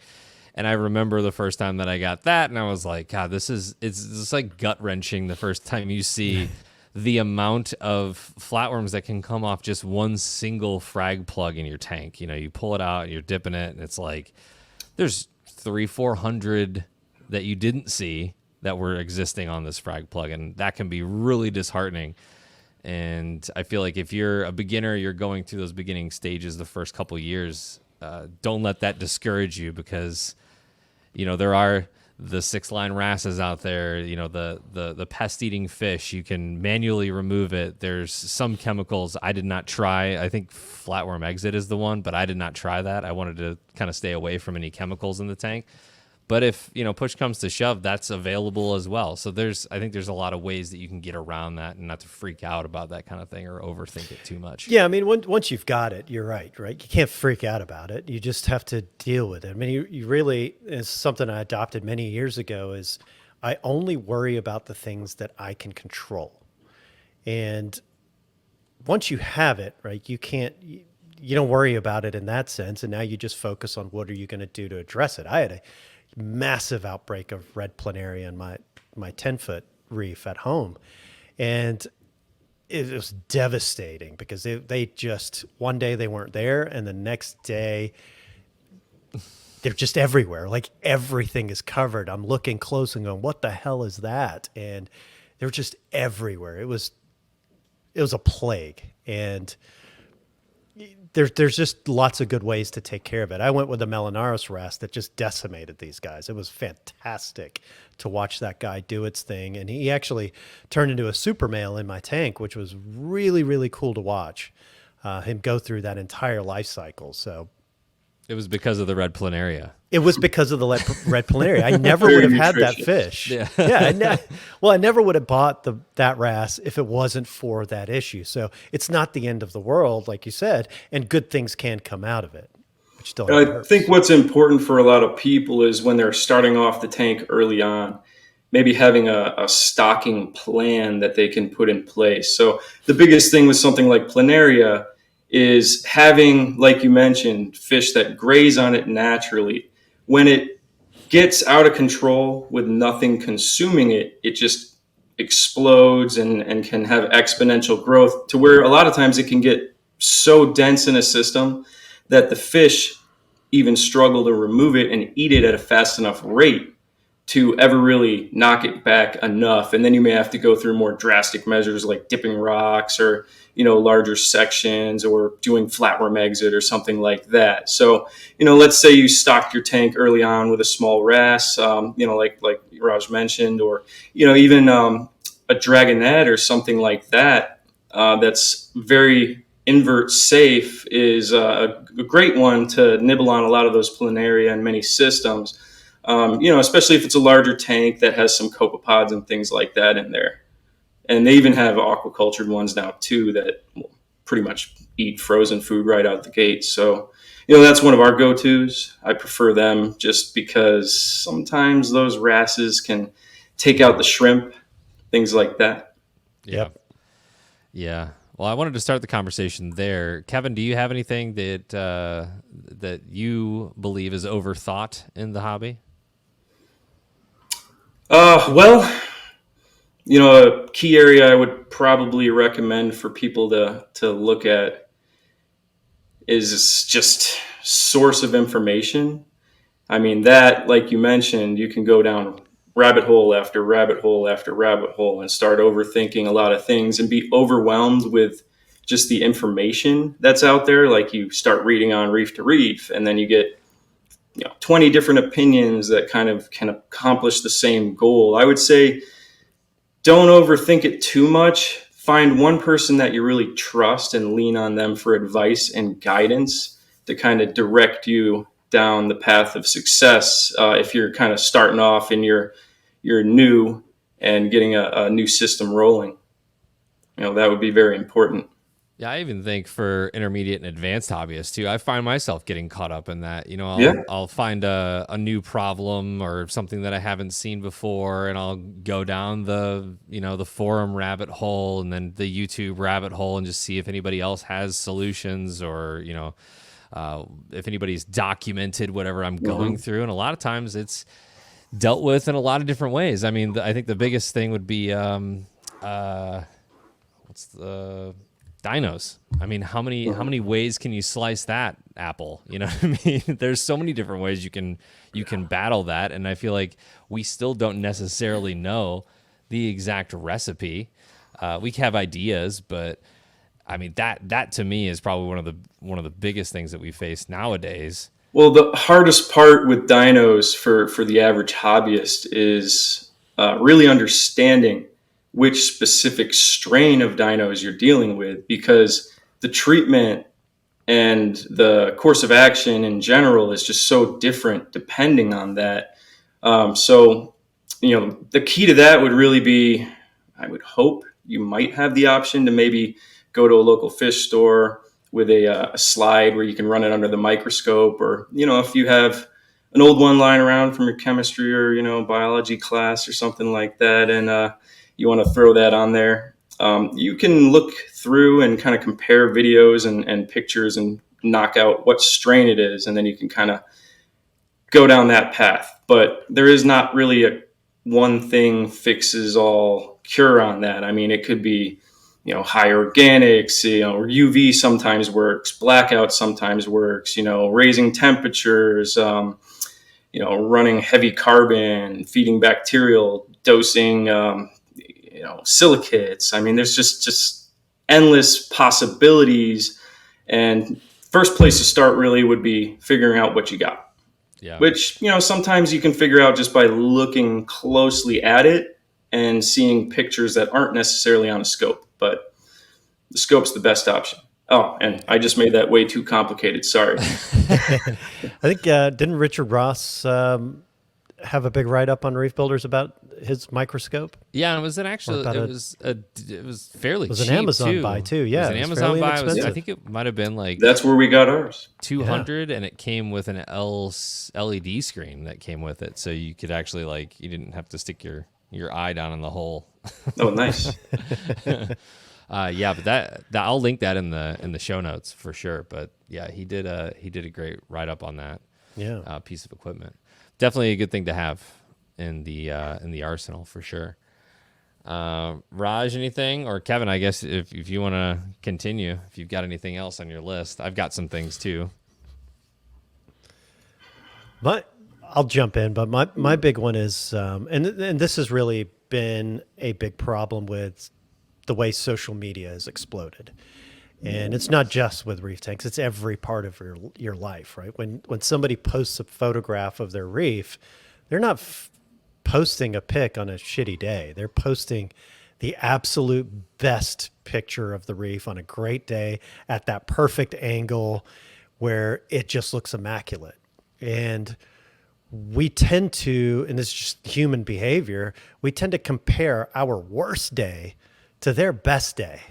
And I remember the first time that I got that, and I was like, God, it's like gut wrenching the first time you see the amount of flatworms that can come off just one single frag plug in your tank. You pull it out, you're dipping it, and it's like there's 300-400 that you didn't see that were existing on this frag plug, and that can be really disheartening. And I feel like if you're a beginner, you're going through those beginning stages the first couple of years, don't let that discourage you, because there are the 6-line wrasses out there, the pest-eating fish. You can manually remove it. There's some chemicals I did not try. I think flatworm exit is the one, but I did not try that. I wanted to kind of stay away from any chemicals in the tank. But if, push comes to shove, that's available as well. So I think there's a lot of ways that you can get around that and not to freak out about that kind of thing or overthink it too much. Yeah, I mean, once you've got it, you're right? You can't freak out about it. You just have to deal with it. I mean, you really, it's something I adopted many years ago, is I only worry about the things that I can control. And once you have it, right, you don't worry about it in that sense. And now you just focus on what are you going to do to address it. I had a massive outbreak of red planaria in my 10-foot reef at home. And it was devastating because they just, one day they weren't there, and the next day they're just everywhere. Like everything is covered. I'm looking close and going, what the hell is that? And they're just everywhere. It was a plague. And there's just lots of good ways to take care of it. I went with a Melanaris wrasse that just decimated these guys. It was fantastic to watch that guy do its thing. And he actually turned into a super male in my tank, which was really, really cool to watch him go through that entire life cycle. So it was because of the red planaria. It was because of the red planaria. I never would have had that fish. Yeah. I never would have bought that wrasse if it wasn't for that issue. So it's not the end of the world, like you said, and good things can come out of it. I think what's important for a lot of people is when they're starting off the tank early on, maybe having a stocking plan that they can put in place. So the biggest thing with something like planaria is having, like you mentioned, fish that graze on it naturally. When it gets out of control with nothing consuming it, it just explodes and can have exponential growth to where a lot of times it can get so dense in a system that the fish even struggle to remove it and eat it at a fast enough rate to ever really knock it back enough. And then you may have to go through more drastic measures like dipping rocks or, larger sections or doing flatworm exit or something like that. So, let's say you stocked your tank early on with a small wrasse, like Raj mentioned, or, even a dragonette or something like that, that's very invert safe is a great one to nibble on a lot of those planaria and many systems. Especially if it's a larger tank that has some copepods and things like that in there. And they even have aquacultured ones now too that will pretty much eat frozen food right out the gate. So, that's one of our go-tos. I prefer them just because sometimes those wrasses can take out the shrimp, things like that. Yeah. Yeah. Well, I wanted to start the conversation there. Kevin, do you have anything that you believe is overthought in the hobby? Well, a key area I would probably recommend for people to look at is just source of information. I mean, that, like you mentioned, you can go down rabbit hole after rabbit hole after rabbit hole and start overthinking a lot of things and be overwhelmed with just the information that's out there. Like you start reading on Reef to Reef, and then you get 20 different opinions that kind of can accomplish the same goal. I would say don't overthink it too much. Find one person that you really trust and lean on them for advice and guidance to kind of direct you down the path of success. If you're kind of starting off and you're new and getting a new system rolling, that would be very important. Yeah, I even think for intermediate and advanced hobbyists too, I find myself getting caught up in that. I'll find a new problem or something that I haven't seen before, and I'll go down the forum rabbit hole and then the YouTube rabbit hole and just see if anybody else has solutions or if anybody's documented whatever I'm going through. And a lot of times it's dealt with in a lot of different ways. I mean, I think the biggest thing would be dinos. I mean, how many ways can you slice that apple? You know what I mean? There's so many different ways you can battle that, and I feel like we still don't necessarily know the exact recipe. We have ideas, but I mean that to me is probably one of the biggest things that we face nowadays. Well, the hardest part with dinos for the average hobbyist is really understanding which specific strain of dinos you're dealing with, because the treatment and the course of action in general is just so different depending on that. So, the key to that would really be, I would hope you might have the option to maybe go to a local fish store with a slide where you can run it under the microscope, or, if you have an old one lying around from your chemistry or, biology class or something like that, and you want to throw that on there. You can look through and kind of compare videos and pictures and knock out what strain it is, and then you can kind of go down that path. But there is not really a one thing fixes all cure on that. I mean, it could be, high organics, UV sometimes works, blackout sometimes works, raising temperatures, running heavy carbon, feeding bacterial, dosing, silicates. I mean, there's just endless possibilities. And first place to start really would be figuring out what you got. Yeah. Which, sometimes you can figure out just by looking closely at it and seeing pictures that aren't necessarily on a scope, but the scope's the best option. Oh, and I just made that way too complicated. Sorry. I think, didn't Richard Ross have a big write-up on Reef Builders about his microscope? Yeah, and it was it was fairly cheap. It was an Amazon buy too. Yeah, it was an Amazon buy. I think it might have been like that's where we got ours. 200, and it came with an LED screen that came with it, so you could actually you didn't have to stick your your eye down in the hole. Oh, nice. Yeah, but that I'll link that in the show notes for sure. But yeah, he did a great write up on that piece of equipment. Definitely a good thing to have in the arsenal for sure. Raj, anything, or Kevin? I guess if you want to continue, if you've got anything else on your list, I've got some things too. I'll jump in, but my big one is, and this has really been a big problem with the way social media has exploded. And it's not just with reef tanks; it's every part of your life, right? When somebody posts a photograph of their reef, they're not posting a pic on a shitty day. They're posting the absolute best picture of the reef on a great day at that perfect angle where it just looks immaculate. And we tend to, and it's just human behavior, we tend to compare our worst day to their best day.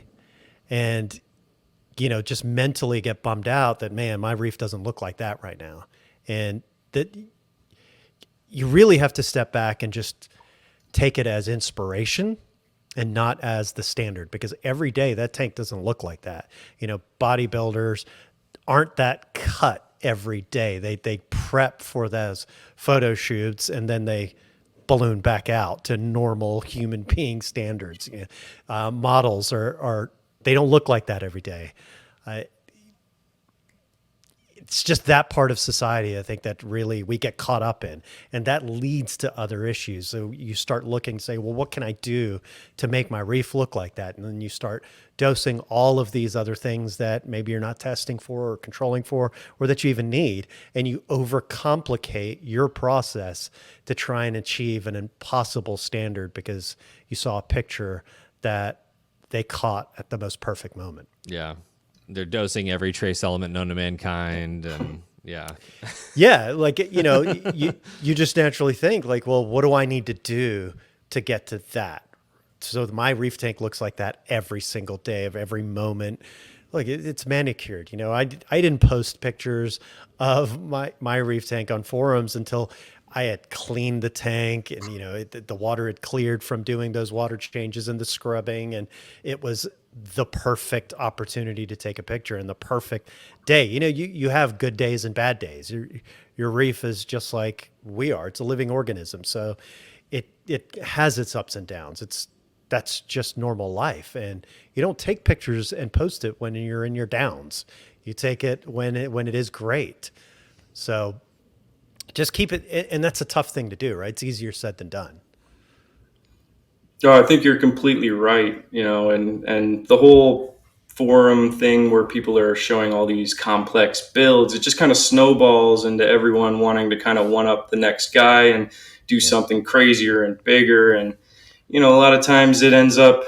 And, just mentally get bummed out that, man, my reef doesn't look like that right now. And that you really have to step back and just take it as inspiration and not as the standard, because every day that tank doesn't look like that. Bodybuilders aren't that cut every day. They prep for those photo shoots and then they balloon back out to normal human being standards. Models are they don't look like that every day. It's just that part of society, I think, that really we get caught up in, and that leads to other issues. So you start looking, say, well, what can I do to make my reef look like that? And then you start dosing all of these other things that maybe you're not testing for or controlling for, or that you even need. And you overcomplicate your process to try and achieve an impossible standard because you saw a picture that they caught at the most perfect moment. Yeah. They're dosing every trace element known to mankind, and yeah. Yeah, like, you just naturally think like, well, what do I need to do to get to that? So my reef tank looks like that every single day of every moment. Like it's manicured. I didn't post pictures of my reef tank on forums until I had cleaned the tank and, the water had cleared from doing those water changes and the scrubbing. And it was the perfect opportunity to take a picture and the perfect day. You have good days and bad days. Your reef is just like we are. It's a living organism. So it has its ups and downs. That's just normal life. And you don't take pictures and post it when you're in your downs. You take it when it is great. So just keep it, and that's a tough thing to do, right? It's easier said than done. Oh, I think you're completely right. And the whole forum thing where people are showing all these complex builds, it just kind of snowballs into everyone wanting to kind of one up the next guy and do something crazier and bigger. And, a lot of times it ends up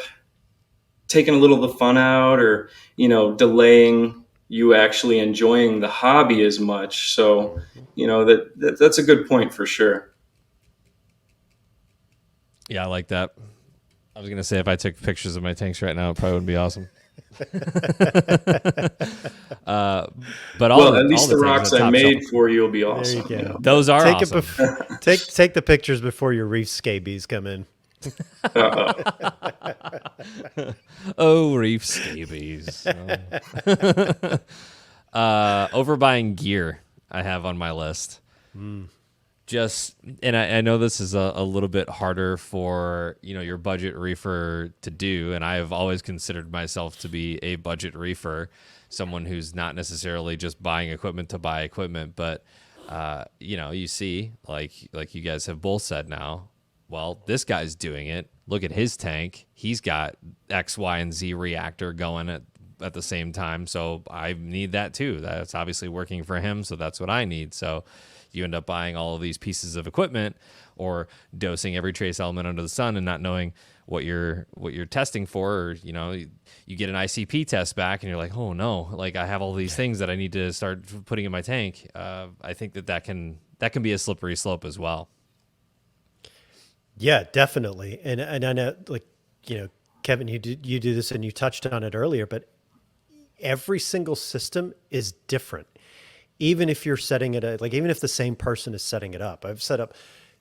taking a little of the fun out or, delaying you actually enjoying the hobby as much. So, that's a good point for sure. Yeah, I like that. I was going to say if I took pictures of my tanks right now, it probably would be awesome. But at least the rocks I made for you will be awesome. There you go. Those are awesome. Take the pictures before your reef scabies come in. Oh, reef scabies. Overbuying gear I have on my list. And I know this is a little bit harder for your budget reefer to do, and I have always considered myself to be a budget reefer, someone who's not necessarily just buying equipment to buy equipment, but you see, like you guys have both said now, well, this guy's doing it. Look at his tank. He's got X, Y, and Z reactor going at the same time, so I need that too. That's obviously working for him, so that's what I need. So you end up buying all of these pieces of equipment or dosing every trace element under the sun and not knowing what you're testing for, or you get an ICP test back and you're like, oh no, like I have all these things that I need to start putting in my tank. I think that can be a slippery slope as well. Yeah, definitely. And I know, like, Kevin, you do this and you touched on it earlier, but every single system is different. Even if you're setting it, even if the same person is setting it up. I've set up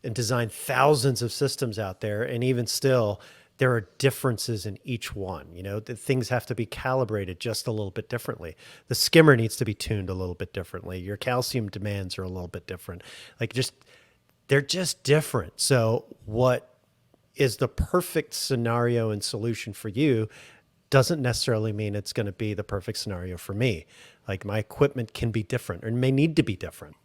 and design thousands of systems out there. And even still, there are differences in each one. The things have to be calibrated just a little bit differently. The skimmer needs to be tuned a little bit differently. Your calcium demands are a little bit different. They're just different. So what is the perfect scenario and solution for you doesn't necessarily mean it's going to be the perfect scenario for me. Like, my equipment can be different or may need to be different.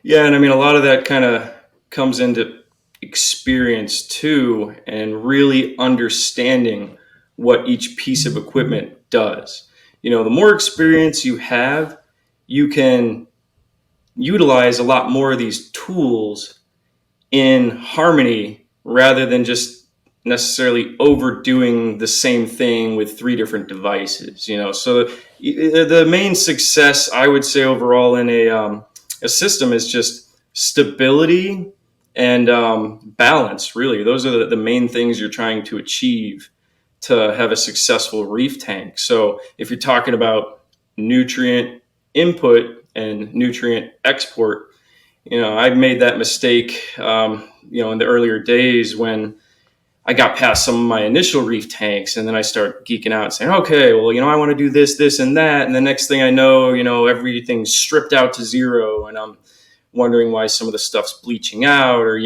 Yeah, and I mean, a lot of that kind of comes into experience too, and really understanding what each piece of equipment does. The more experience you have, you can utilize a lot more of these tools in harmony rather than just necessarily overdoing the same thing with 3 different devices. So the main success, I would say, overall in a system is just stability and balance. Really, those are the main things you're trying to achieve to have a successful reef tank. So if you're talking about nutrient input and nutrient export, I made that mistake, in the earlier days when I got past some of my initial reef tanks, and then I start geeking out and saying, okay, well, I want to do this, this, and that. And the next thing I know, everything's stripped out to 0, and I'm wondering why some of the stuff's bleaching out. Or,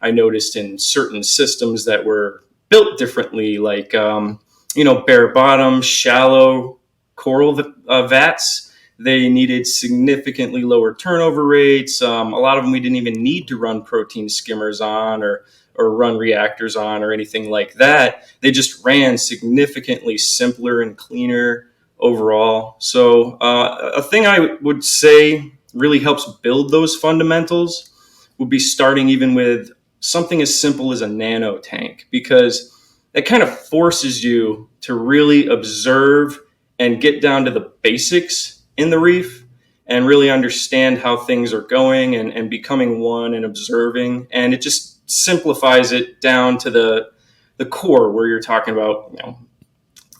I noticed in certain systems that were built differently, like, bare bottom, shallow coral vats. They needed significantly lower turnover rates. A lot of them we didn't even need to run protein skimmers on or run reactors on or anything like that. They just ran significantly simpler and cleaner overall. So a thing I would say really helps build those fundamentals would be starting even with something as simple as a nano tank, because it kind of forces you to really observe and get down to the basics in the reef and really understand how things are going and becoming one and observing. And it just simplifies it down to the core, where you're talking about,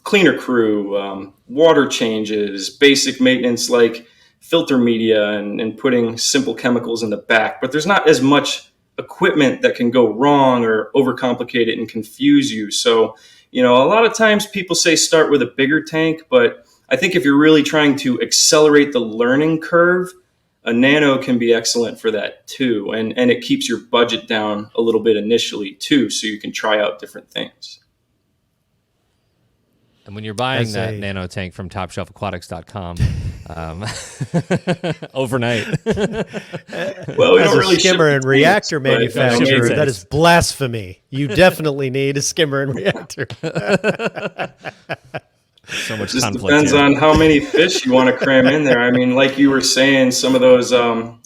cleaner crew, water changes, basic maintenance like filter media and putting simple chemicals in the back. But there's not as much equipment that can go wrong or overcomplicate it and confuse you. So, a lot of times people say start with a bigger tank, but I think if you're really trying to accelerate the learning curve, a nano can be excellent for that too. And it keeps your budget down a little bit initially too, so you can try out different things. And when you're buying that nano tank from topshelfaquatics.com, overnight. Well, we as don't a really skimmer and reactor but, manufacturer, that is blasphemy. You definitely need a skimmer and reactor. So much just conflict depends here. on how many fish you want to cram in there. I mean, like you were saying, some of those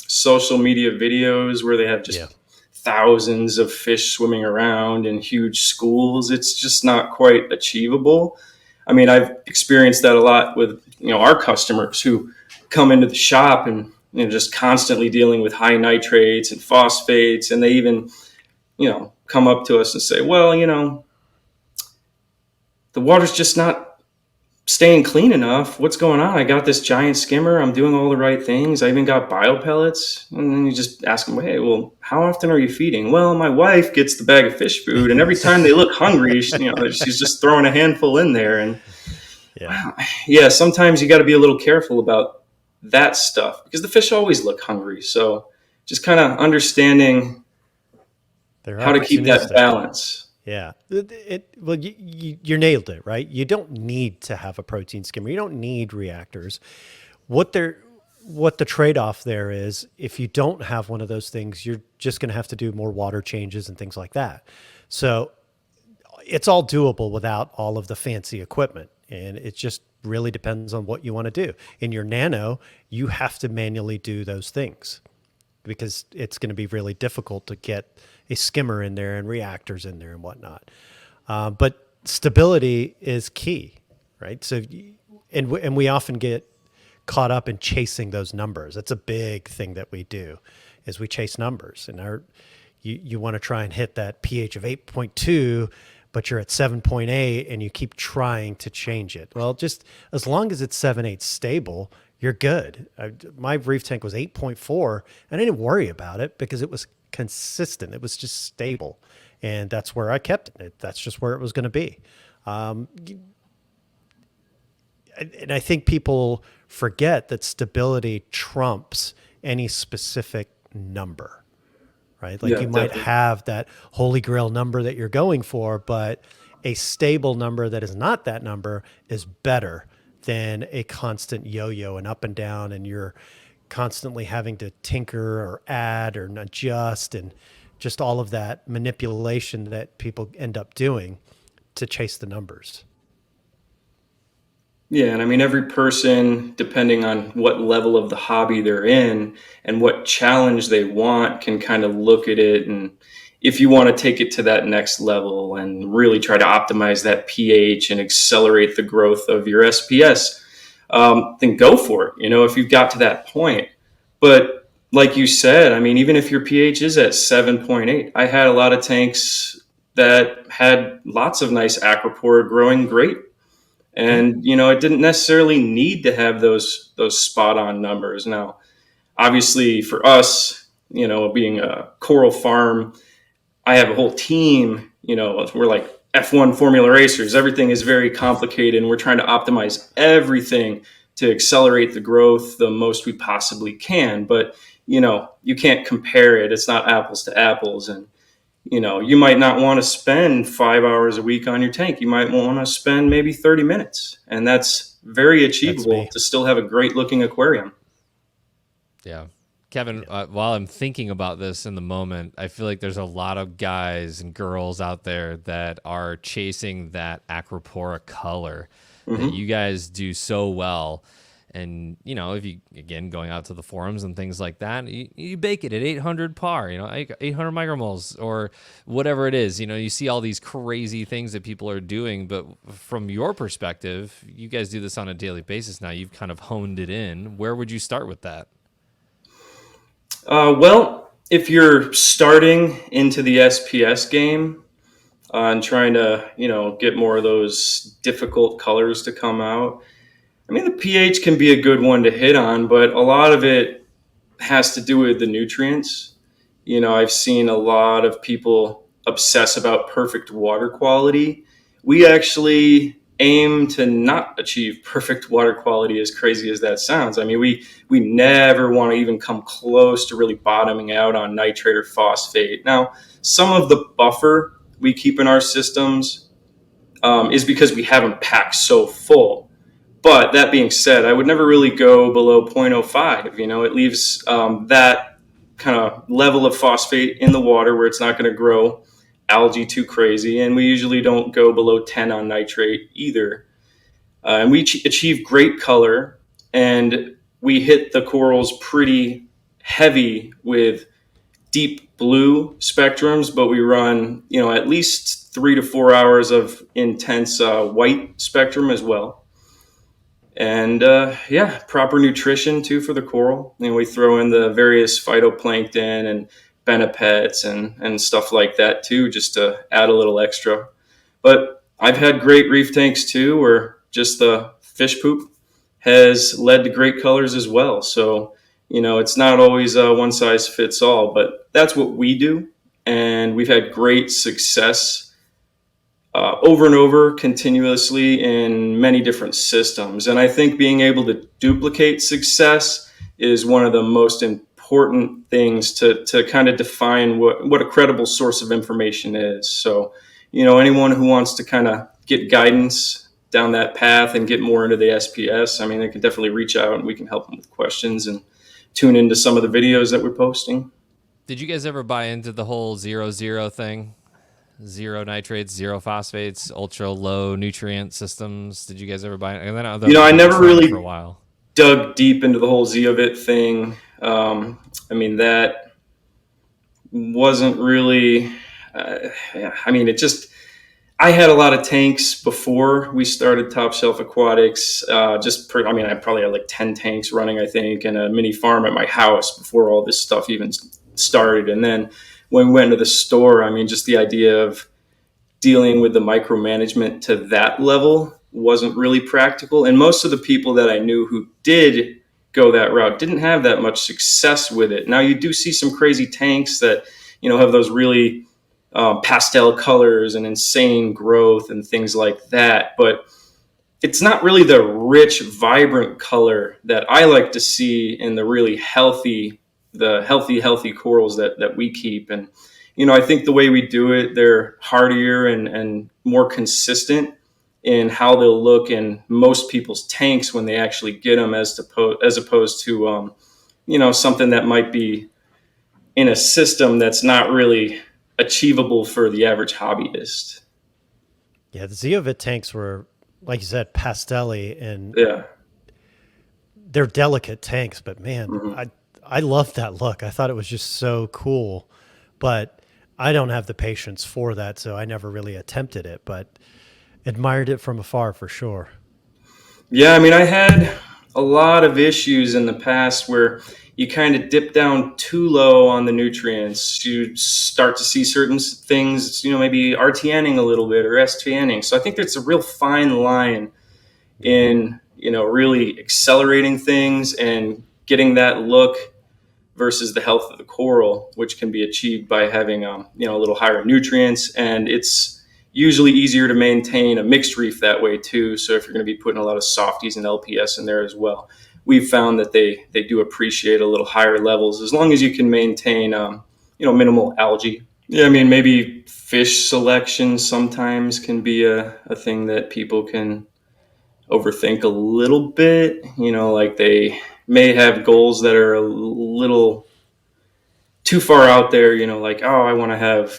social media videos where they have just thousands of fish swimming around in huge schools, it's just not quite achievable. I mean, I've experienced that a lot with our customers who come into the shop and just constantly dealing with high nitrates and phosphates, and they even come up to us and say, well, the water's just not staying clean enough. What's going on? I got this giant skimmer. I'm doing all the right things. I even got bio pellets. And then you just ask them, hey, well, how often are you feeding? Well, my wife gets the bag of fish food, and every time they look hungry, she's just throwing a handful in there. And sometimes you got to be a little careful about that stuff because the fish always look hungry. So just kind of understanding how to keep that balance. Yeah. Well, you nailed it, right? You don't need to have a protein skimmer. You don't need reactors. What the trade-off there is, if you don't have one of those things, you're just going to have to do more water changes and things like that. So it's all doable without all of the fancy equipment. And it just really depends on what you want to do. In your nano, you have to manually do those things because it's going to be really difficult to get a skimmer in there and reactors in there and whatnot. But stability is key, right? So, and we often get caught up in chasing those numbers. That's a big thing that we do, is we chase numbers. And you want to try and hit that pH of 8.2, but you're at 7.8 and you keep trying to change it. Well, just as long as it's 7.8 stable, you're good. My reef tank was 8.4, and I didn't worry about it because it was consistent. It was just stable, and that's where I kept it. That's just where it was going to be. Um, and I think people forget that stability trumps any specific number, right? Like Yeah, you might definitely. have that holy grail number that you're going for, but a stable number that is not that number is better than a constant yo-yo and up and down, and you're constantly having to tinker or add or adjust, and just all of that manipulation that people end up doing to chase the numbers. Yeah, and I mean, every person, depending on what level of the hobby they're in and what challenge they want, can kind of look at it. And if you want to take it to that next level and really try to optimize that pH and accelerate the growth of your SPS, then go for it, if you've got to that point. But like you said, I mean, even if your pH is at 7.8, I had a lot of tanks that had lots of nice aquapora growing great, Yeah. and it didn't necessarily need to have those spot on numbers. Now obviously for us, being a coral farm, I have a whole team. We're like F1 formula racers. Everything is very complicated, and we're trying to optimize everything to accelerate the growth the most we possibly can. But you can't compare it. It's not apples to apples. And you might not want to spend 5 hours a week on your tank. You might want to spend maybe 30 minutes. And that's very That's achievable me. to still have a great looking aquarium. Yeah. Kevin, while I'm thinking about this in the moment, I feel like there's a lot of guys and girls out there that are chasing that aquapora color that Hmm. you guys do so well. And, if you, again, going out to the forums and things like that, you bake it at 800 par, 800 micromoles or whatever it is. You see all these crazy things that people are doing. But from your perspective, you guys do this on a daily basis now. You've kind of honed it in. Where would you start with that? Well, if you're starting into the SPS game and trying to, get more of those difficult colors to come out, I mean, the pH can be a good one to hit on, but a lot of it has to do with the nutrients. I've seen a lot of people obsess about perfect water quality. We actually aim to not achieve perfect water quality, as crazy as that sounds. I mean, we never want to even come close to really bottoming out on nitrate or phosphate. Now, some of the buffer we keep in our systems is because we have them packed so full. But that being said, I would never really go below 0.05. It leaves that kind of level of phosphate in the water where it's not going to grow algae too crazy. And we usually don't go below 10 on nitrate either. And we achieve great color, and we hit the corals pretty heavy with deep blue spectrums, but we run, at least 3 to 4 hours of intense white spectrum as well. And yeah, proper nutrition too for the coral. We throw in the various phytoplankton and benepets and stuff like that too, just to add a little extra. But I've had great reef tanks too, where just the fish poop has led to great colors as well. So it's not always one size fits all, but that's what we do, and we've had great success over and over continuously in many different systems. And I think being able to duplicate success is one of the most important things to kind of define what a credible source of information is. So, anyone who wants to kind of get guidance down that path and get more into the SPS, I mean, they can definitely reach out and we can help them with questions and tune into some of the videos that we're posting. Did you guys ever buy into the whole 0-0 thing? Zero nitrates, zero phosphates, ultra low nutrient systems. Did you guys ever buy it? And then I never for a really while. dug deep into the whole Zeovit thing. I mean, that wasn't really, yeah, I mean, I had a lot of tanks before we started Top Shelf Aquatics. I mean, I probably had like 10 tanks running, I think, and a mini farm at my house before all this stuff even started. And then when we went to the store, I mean, just the idea of dealing with the micromanagement to that level wasn't really practical. And most of the people that I knew who did go that route. Didn't have that much success with it. Now you do see some crazy tanks that, have those really pastel colors and insane growth and things like that. But it's not really the rich, vibrant color that I like to see in the really healthy corals that we keep. And, I think the way we do it, they're hardier and more consistent in how they'll look in most people's tanks when they actually get them, as opposed to, something that might be in a system that's not really achievable for the average hobbyist. Yeah, the Zeovit tanks were, like you said, pastelly, and Yeah. they're delicate tanks, but man, Mm-hmm. I love that look. I thought it was just so cool, but I don't have the patience for that, so I never really attempted it, but admired it from afar for sure. Yeah, I mean, I had a lot of issues in the past where you kind of dip down too low on the nutrients. You start to see certain things, maybe RTNing a little bit or STNing. So I think there's a real fine line in, really accelerating things and getting that look versus the health of the coral, which can be achieved by having, a little higher nutrients. And it's usually easier to maintain a mixed reef that way too. So if you're going to be putting a lot of softies and LPS in there as well, we've found that they do appreciate a little higher levels as long as you can maintain, minimal algae. Yeah, I mean, maybe fish selection sometimes can be a thing that people can overthink a little bit. Like they may have goals that are a little too far out there, like, oh, I want to have,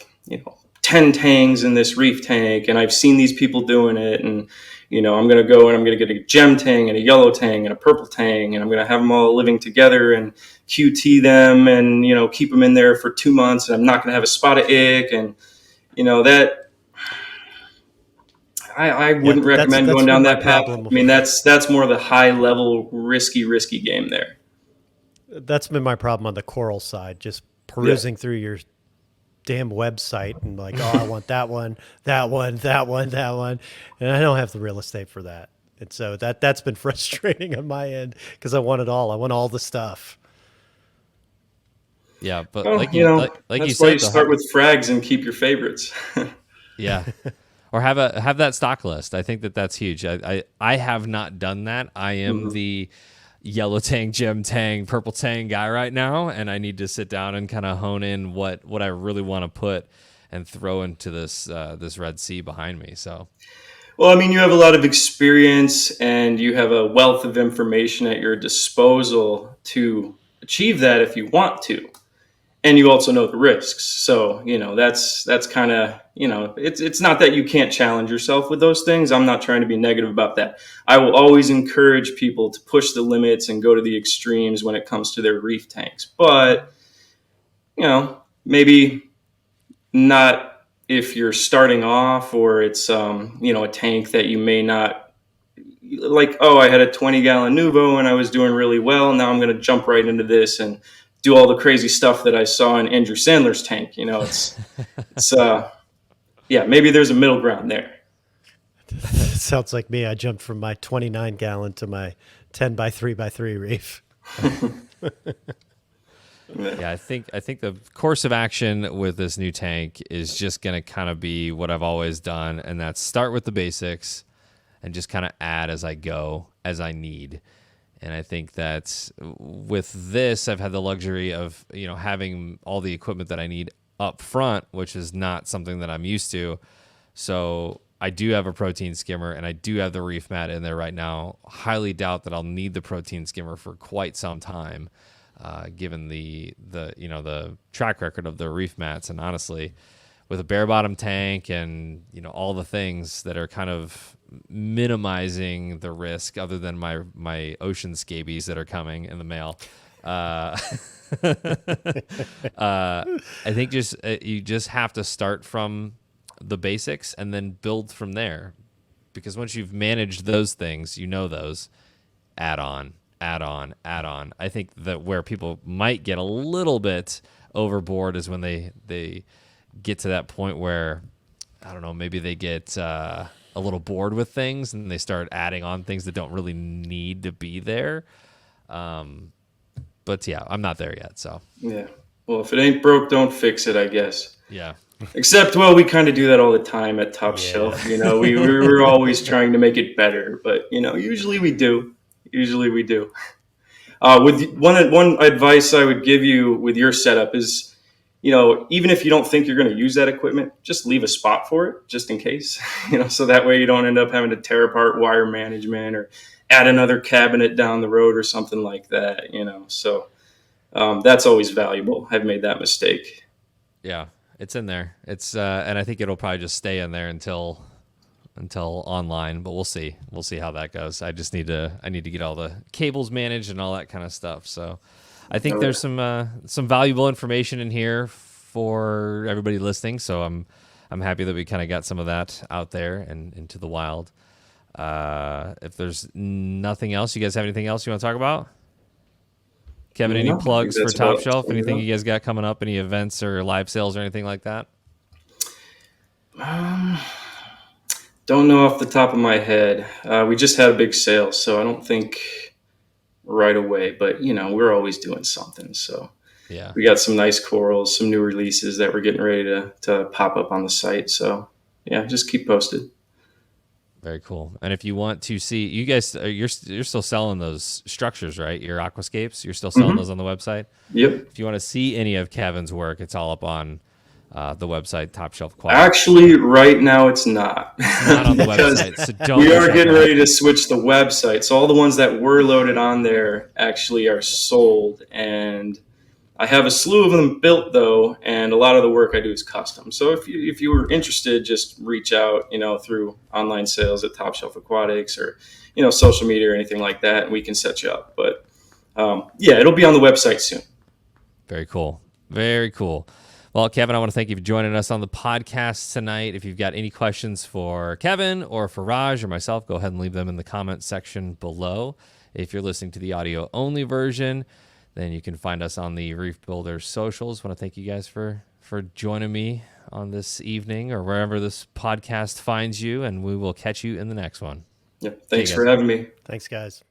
10 tangs in this reef tank, and I've seen these people doing it, and, I'm going to go and I'm going to get a gem tang and a yellow tang and a purple tang, and I'm going to have them all living together and QT them and, keep them in there for 2 months, and I'm not going to have a spot of ick. And, that I wouldn't recommend That's going been down my that path. problem. I mean, that's more of the high level, risky game there. That's been my problem on the coral side, just perusing through your damn website and like, oh, I want that one, that one, that one, that one. And I don't have the real estate for that. And so that's been frustrating on my end because I want it all. I want all the stuff. Yeah, but Well, like you that's said, why you start with frags and keep your favorites. yeah, or have that stock list. I think that's huge. I have not done that. I am the yellow tang, gem tang, purple tang guy right now, and I need to sit down and kind of hone in what I really want to put and throw into this Red Sea behind me. So, Well, I mean, you have a lot of experience and you have a wealth of information at your disposal to achieve that if you want to. And you also know the risks. So, that's kind of, it's not that you can't challenge yourself with those things. I'm not trying to be negative about that. I will always encourage people to push the limits and go to the extremes when it comes to their reef tanks. But, maybe not if you're starting off, or it's, a tank that you may not like. Oh, I had a 20-gallon Nuvo and I was doing really well. Now I'm going to jump right into this and do all the crazy stuff that I saw in Andrew Sandler's tank. Maybe there's a middle ground there. It sounds like me. I jumped from my 29-gallon to my 10 by 3 by 3 reef. yeah, I think the course of action with this new tank is just going to kind of be what I've always done, and that's start with the basics and just kind of add as I go, as I need. And I think that with this, I've had the luxury of, having all the equipment that I need up front, which is not something that I'm used to. So I do have a protein skimmer and I do have the reef mat in there right now. Highly doubt that I'll need the protein skimmer for quite some time, given the track record of the reef mats. And honestly, with a bare bottom tank and, all the things that are kind of minimizing the risk other than my ocean scabies that are coming in the mail. I think you just have to start from the basics and then build from there, because once you've managed those things, those add on. I think that where people might get a little bit overboard is when they get to that point where, I don't know, maybe they get a little bored with things and they start adding on things that don't really need to be there. But yeah, I'm not there yet. So Yeah. Well, if it ain't broke, don't fix it, I guess. yeah. Except, well, we kind of do that all the time at Top Yeah. Shelf. We're always trying to make it better, but usually we do. Usually we do. With one advice I would give you with your setup is, even if you don't think you're going to use that equipment, just leave a spot for it, just in case. So that way you don't end up having to tear apart wire management or add another cabinet down the road or something like that. So that's always valuable. I've made that mistake. Yeah, it's in there. It's and I think it'll probably just stay in there until online, but we'll see. We'll see how that goes. I need to get all the cables managed and all that kind of stuff. So I think there's some valuable information in here for everybody listening. So I'm happy that we kind of got some of that out there and into the wild. If there's nothing else, you guys have anything else you want to talk about? Kevin, any plugs for Top Shelf? Anything you guys got coming up? Any events or live sales or anything like that? Don't know off the top of my head. We just had a big sale, so I don't think right away. But we're always doing something. So yeah, we got some nice corals, some new releases that we're getting ready to pop up on the site. So yeah, just keep posted. Very cool. And if you want to see, you guys, you're still selling those structures, right? Your aquascapes, you're still selling those on the website? Yep. If you want to see any of Kevin's work, it's all up on the website, Top Shelf Quality. Actually, right now it's not. It's not on the website, so don't. We are getting ready to switch the website. So all the ones that were loaded on there actually are sold. And I have a slew of them built, though, and a lot of the work I do is custom. So if you were interested, just reach out, through online sales at Top Shelf Aquatics or, social media or anything like that, and we can set you up. But, yeah, it'll be on the website soon. Very cool. Very cool. Well, Kevin, I want to thank you for joining us on the podcast tonight. If you've got any questions for Kevin or for Raj or myself, go ahead and leave them in the comment section below. If you're listening to the audio-only version, then you can find us on the Reef Builders socials. I want to thank you guys for joining me on this evening or wherever this podcast finds you, and we will catch you in the next one. Yep. Thanks for having me. Thanks, guys.